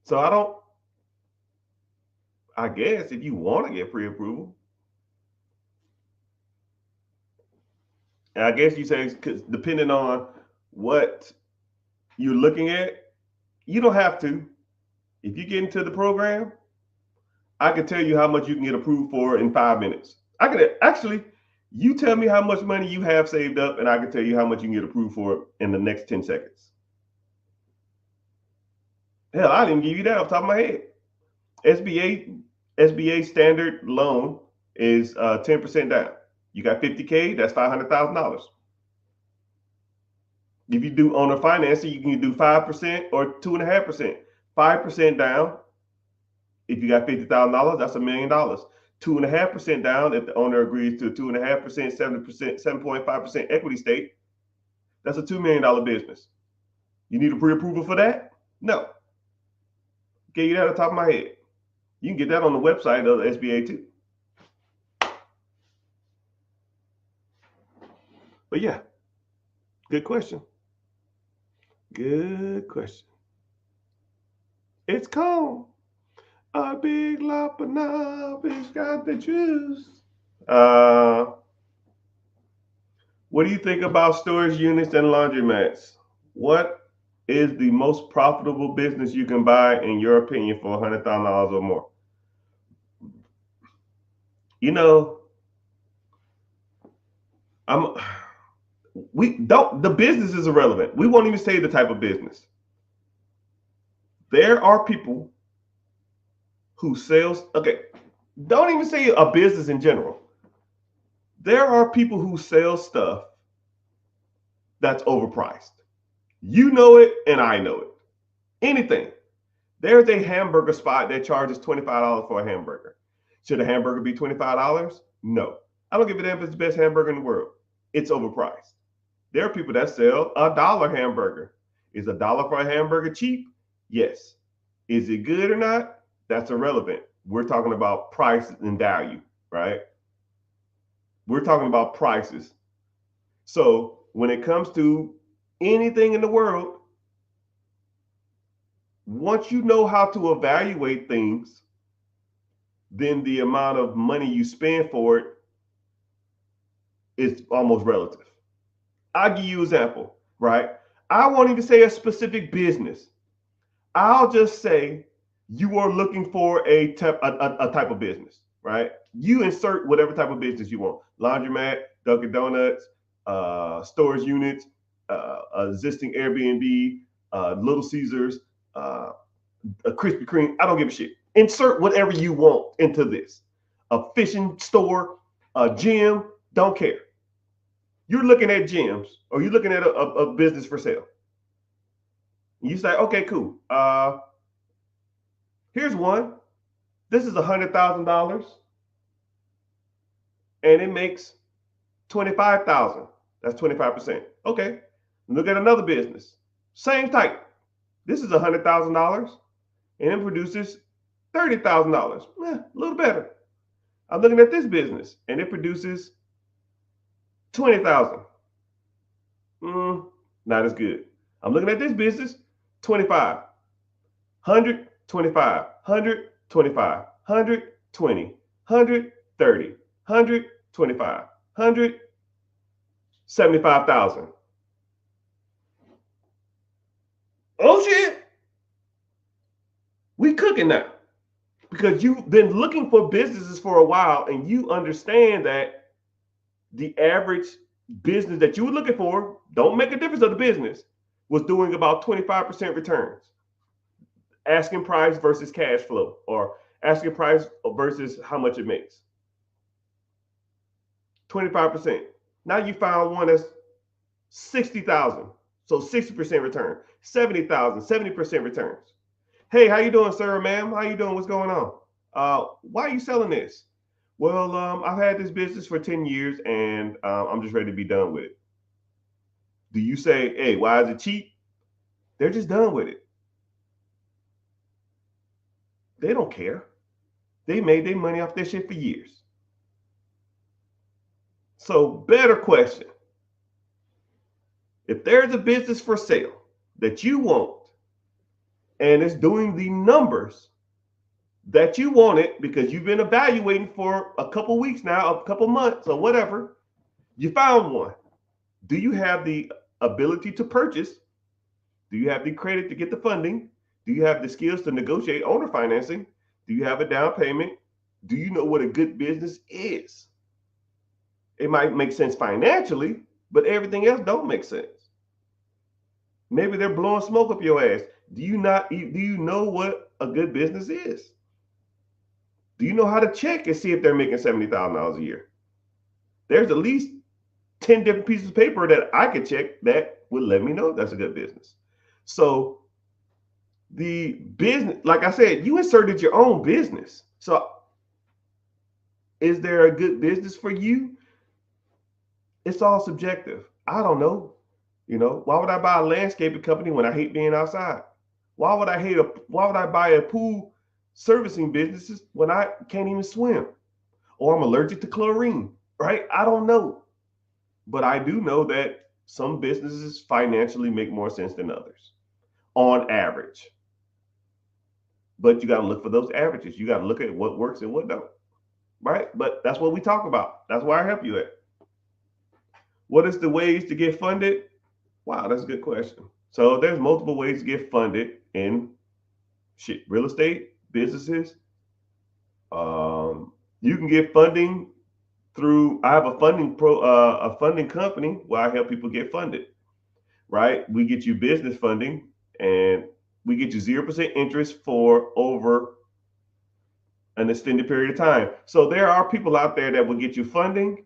So I guess if you want to get pre-approval, and I guess you say, because depending on what you're looking at, you don't have to. If you get into the program, I can tell you how much you can get approved for in 5 minutes. I can actually, you tell me how much money you have saved up, and I can tell you how much you can get approved for in the next 10 seconds. Hell, I didn't give you that off the top of my head. SBA standard loan is 10% down. You got 50K, that's $500,000. If you do owner financing, you can do 5% or 2.5%. 5% down. If you got $50,000, that's $1 million. 2.5% down if the owner agrees to 2.5%, 7%, 7.5% equity stake. That's a $2 million business. You need a pre-approval for that? No. Get you that off the top of my head. You can get that on the website of the SBA too. But yeah, good question. Good question. It's called a big lump of knowledge got the juice. What do you think about storage units and laundromats? What is the most profitable business you can buy, in your opinion, for $100,000 or more? You know, the business is irrelevant. We won't even say the type of business. There are people who sells, okay, don't even say a business in general. There are people who sell stuff that's overpriced. You know it, and I know it. Anything. There's a hamburger spot that charges $25 for a hamburger. Should a hamburger be $25? No. I don't give a damn if it's the best hamburger in the world. It's overpriced. There are people that sell $1 hamburger. Is $1 for a hamburger cheap? Yes. Is it good or not? That's irrelevant. we're talking about price and value, right? We're talking about prices. So when it comes to anything in the world, once you know how to evaluate things, then the amount of money you spend for it is almost relative. I'll give you an example, right? I won't even say a specific business. I'll just say you are looking for a type of business, right? You insert whatever type of business you want: laundromat, Dunkin' Donuts, storage units, existing Airbnb, Little Caesars, a Krispy Kreme. I don't give a shit. Insert whatever you want into this. A fishing store, a gym, don't care. You're looking at gyms, or you're looking at a business for sale. You say, okay, cool. Here's one. This is $100,000, and it makes 25,000. That's 25%. Okay. Look at another business, same type. This is $100,000, and it produces $30,000. A little better. I'm looking at this business, and it produces 20,000. Not as good. I'm looking at this business, 25, 100, 25, 100, 25, 120, 130, 125, 175,000. Oh shit, we cooking now, because you've been looking for businesses for a while, and you understand that the average business that you were looking for, don't make a difference of the business, was doing about 25% returns. Asking price versus cash flow, or asking price versus how much it makes. 25%. Now you found one that's 60,000. So 60% return. 70,000, 70% returns. Hey, how you doing, sir, ma'am? How you doing? What's going on? Why are you selling this? Well, I've had this business for 10 years, and I'm just ready to be done with it. Do you say, hey, why is it cheap? They're just done with it. They don't care. They made their money off this shit for years. So, better question. If there's a business for sale that you want, and it's doing the numbers that you want it, because you've been evaluating for a couple weeks now, a couple months, or whatever, you found one. Do you have the ability to purchase? Do you have the credit to get the funding? Do you have the skills to negotiate owner financing? Do you have a down payment? Do you know what a good business is? It might make sense financially, but everything else don't make sense. Maybe they're blowing smoke up your ass. Do you know what a good business is? Do you know how to check and see if they're making $70,000 a year? There's at least 10 different pieces of paper that I could check that would let me know that's a good business. So the business, like I said, you inserted your own business. So is there a good business for you? It's all subjective. I don't know. Why would I buy a landscaping company when I hate being outside? Why would I buy a pool servicing businesses when I can't even swim? Or I'm allergic to chlorine, right? I don't know. But I do know that some businesses financially make more sense than others on average. But you got to look for those averages. You got to look at what works and what don't, right? But that's what we talk about. That's where I help you at. What is the ways to get funded? Wow, that's a good question. So there's multiple ways to get funded in real estate, businesses. You can get funding through. I have a funding company where I help people get funded. Right? We get you business funding, and we get you 0% interest for over an extended period of time. So there are people out there that will get you funding,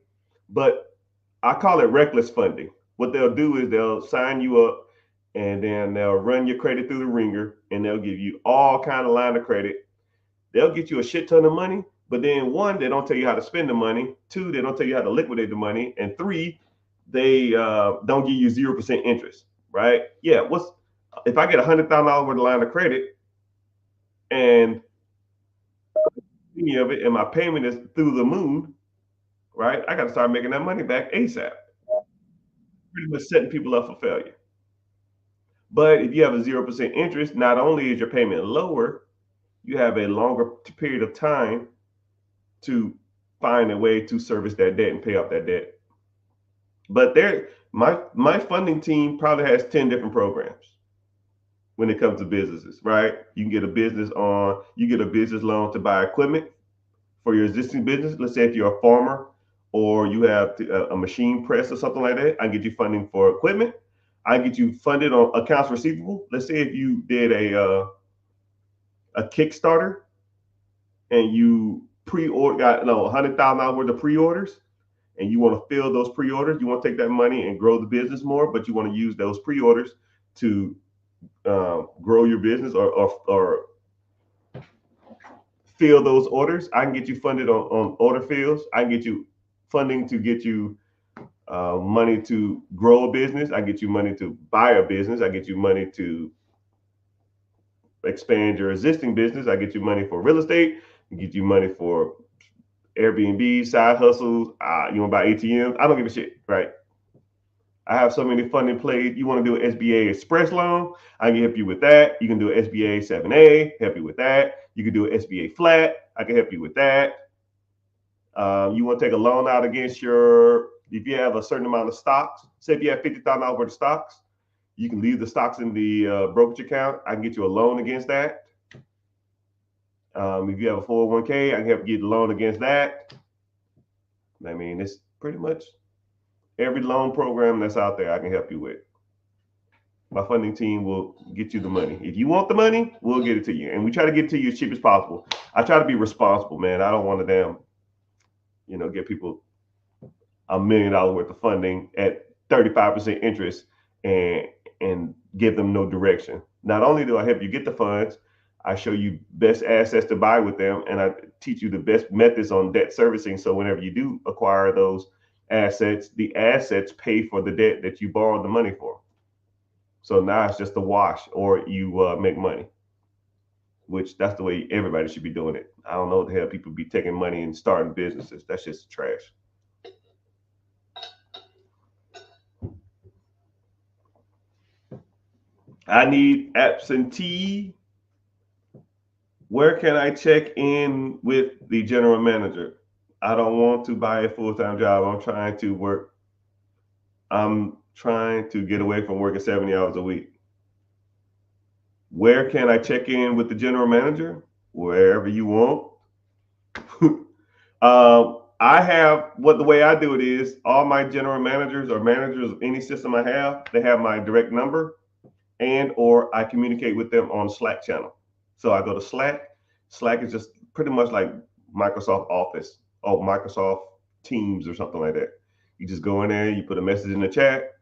but I call it reckless funding. What they'll do is they'll sign you up, and then they'll run your credit through the ringer, and they'll give you all kind of line of credit. They'll get you a shit ton of money, but then one, they don't tell you how to spend the money. Two, they don't tell you how to liquidate the money. And three, they don't give you 0% interest, right? Yeah, if I get $100,000 worth of line of credit, and any of it, and my payment is through the moon, right? I got to start making that money back ASAP. Pretty much setting people up for failure. But if you have a 0% interest, not only is your payment lower, you have a longer period of time to find a way to service that debt and pay off that debt. But my funding team probably has 10 different programs when it comes to businesses, right? You get a business loan to buy equipment for your existing business. Let's say if you're a farmer or you have a machine press or something like that, I can get you funding for equipment. I can get you funded on accounts receivable. Let's say if you did a Kickstarter and you pre-order got $100,000 worth of pre-orders, and you want to fill those pre-orders. You want to take that money and grow the business more, but you want to use those pre-orders to grow your business or fill those orders. I can get you funded on order fills. I can get you funding to get you money to grow a business. I get you money to buy a business. I get you money to expand your existing business. I get you money for real estate. I get you money for Airbnb, side hustles. You want to buy ATMs? I don't give a shit, right? I have so many funding plays. You want to do an SBA Express loan? I can help you with that. You can do an SBA 7A, help you with that. You can do an SBA flat. I can help you with that. You want to take a loan out against if you have a certain amount of stocks, say if you have $50,000 worth of stocks, you can leave the stocks in the brokerage account. I can get you a loan against that. If you have a 401k, I can help you get a loan against that. I mean, it's pretty much every loan program that's out there I can help you with. My funding team will get you the money. If you want the money, we'll get it to you. And we try to get it to you as cheap as possible. I try to be responsible, man. I don't want to get people $1 million worth of funding at 35% interest and give them no direction. Not only do I help you get the funds, I show you best assets to buy with them, and I teach you the best methods on debt servicing. So whenever you do acquire those assets, the assets pay for the debt that you borrowed the money for. So now it's just a wash, or you make money, which that's the way everybody should be doing it. I don't know what the hell people be taking money and starting businesses. That's just trash. I need absentee. Where can I check in with the general manager? I don't want to buy a full-time job. I'm trying to get away from working 70 hours a week. Where can I check in with the general manager? Wherever you want. I have the way I do it is all my general managers or managers of any system I have, they have my direct number, and or I communicate with them on Slack channel. So I go to Slack. Slack is just pretty much like Microsoft Office or Microsoft Teams or something like that. You just go in there, you put a message in the chat.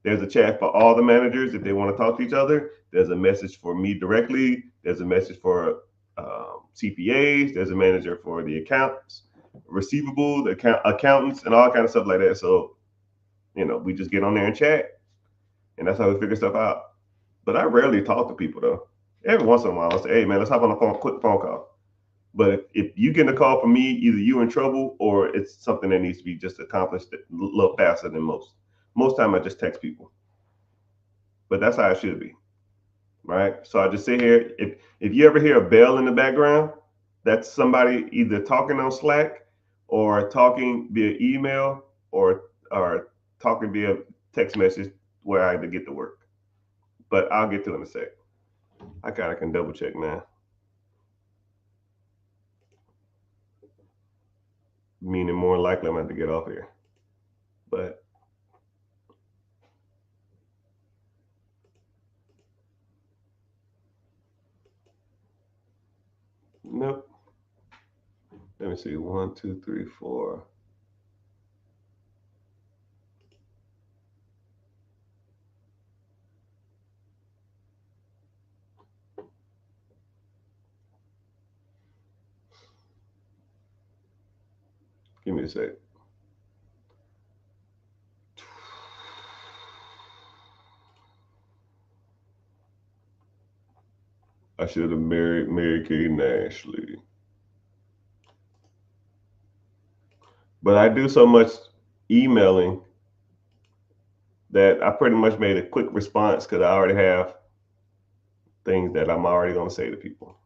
There's a chat for all the managers if they want to talk to each other. There's a message for me directly. There's a message for CPAs. There's a manager for the accounts, receivables, accountants, and all kind of stuff like that. So, we just get on there and chat, and that's how we figure stuff out. But I rarely talk to people though. Every once in a while, I'll say, "Hey man, let's hop on a quick phone call." But if you get a call from me, either you in trouble or it's something that needs to be just accomplished a little faster than most. Most time I just text people, but that's how it should be, right? So I just sit here. If you ever hear a bell in the background, that's somebody either talking on Slack or talking via email or talking via text message where I had to get to work. But I'll get to it in a sec. I kind of can double check, man. Meaning more likely I'm going to have to get off here. But nope. Let me see. 1, 2, 3, 4. Give me a sec. I should have married Mary Kate and Ashley. But I do so much emailing that I pretty much made a quick response because I already have things that I'm already going to say to people.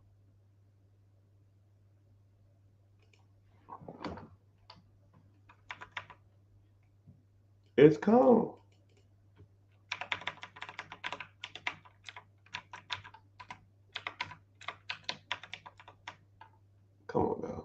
It's calm. Come on now.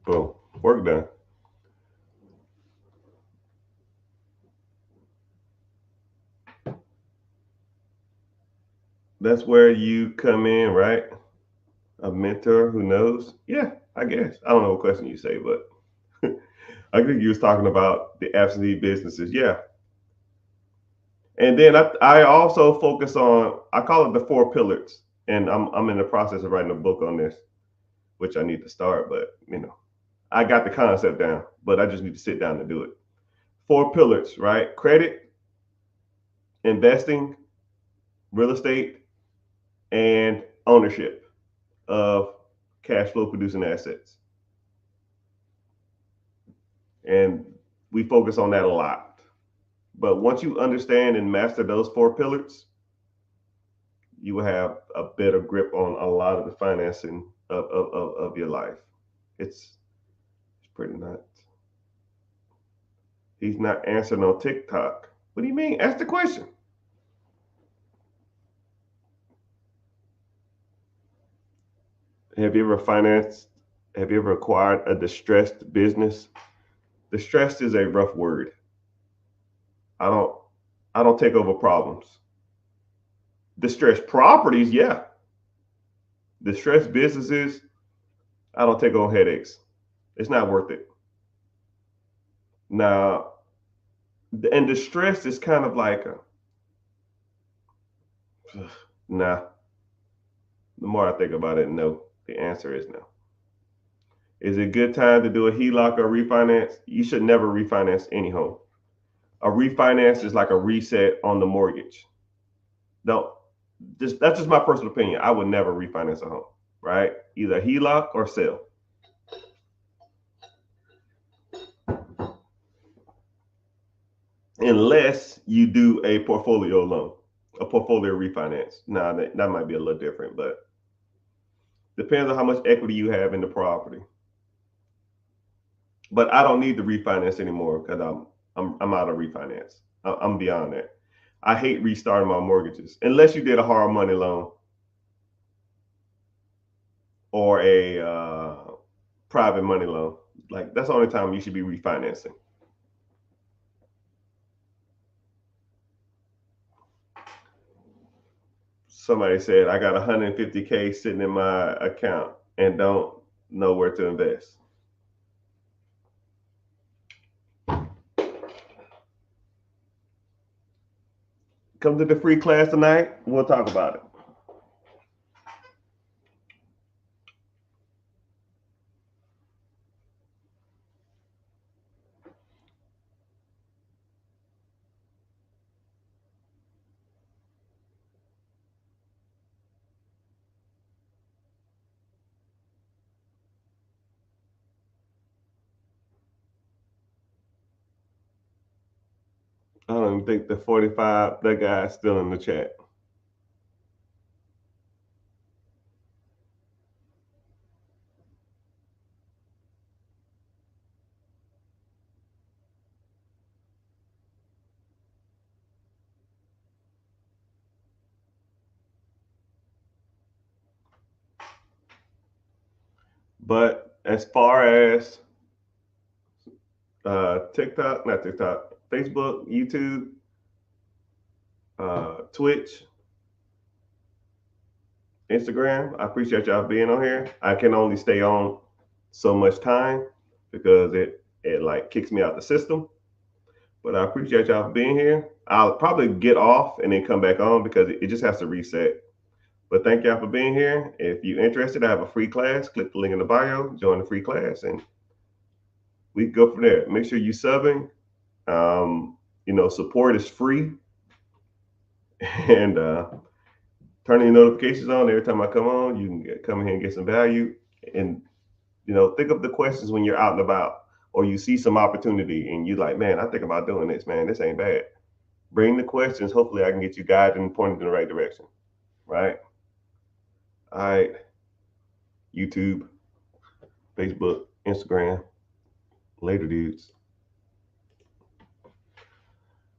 Boom. Work done. That's where you come in, right? A mentor who knows? Yeah, I guess. I don't know what question you say, but I think you was talking about the absentee businesses. Yeah. And then I also focus on, I call it the four pillars. And I'm in the process of writing a book on this, which I need to start, but I got the concept down, but I just need to sit down and do it. Four pillars, right? Credit, investing, real estate, and ownership of cash flow producing assets. And we focus on that a lot. But once you understand and master those four pillars, you will have a better grip on a lot of the financing of your life. It's pretty nuts. He's not answering on TikTok. What do you mean? Ask the question. Have you ever financed? Have you ever acquired a distressed business? Distressed is a rough word. I don't. I don't take over problems. Distressed properties, yeah. Distressed businesses, I don't take on headaches. It's not worth it. Now, and distress is kind of like a, nah. The more I think about it, no. The answer is no. Is it a good time to do a HELOC or refinance? You should never refinance any home. A refinance is like a reset on the mortgage. Don't just That's just my personal opinion. I would never refinance a home, right? Either HELOC or sell, unless you do a portfolio loan, a portfolio refinance. Now that might be a little different, but depends on how much equity you have in the property. But I don't need to refinance anymore because I'm out of refinance. I'm beyond that. I hate restarting my mortgages unless you did a hard money loan or a private money loan. Like that's the only time you should be refinancing. Somebody said I got 150K sitting in my account and don't know where to invest. Come to the free class tonight. We'll talk about it. I don't even think the 45, that guy's still in the chat. But as far as TikTok, not TikTok, Facebook, YouTube, Twitch, Instagram, I appreciate y'all being on here. I can only stay on so much time because it like kicks me out the system. But I appreciate y'all for being here. I'll probably get off and then come back on because it just has to reset. But thank y'all for being here. If you're interested, I have a free class. Click the link in the bio, join the free class, and We go from there. Make sure you subbing. Support is free, and turning your notifications on every time I come on. You can come in here and get some value, and think of the questions when you're out and about, or you see some opportunity, and you like, man, I think about doing this. Man, this ain't bad. Bring the questions. Hopefully, I can get you guided and pointed in the right direction. Right. All right. YouTube, Facebook, Instagram. Later, dudes.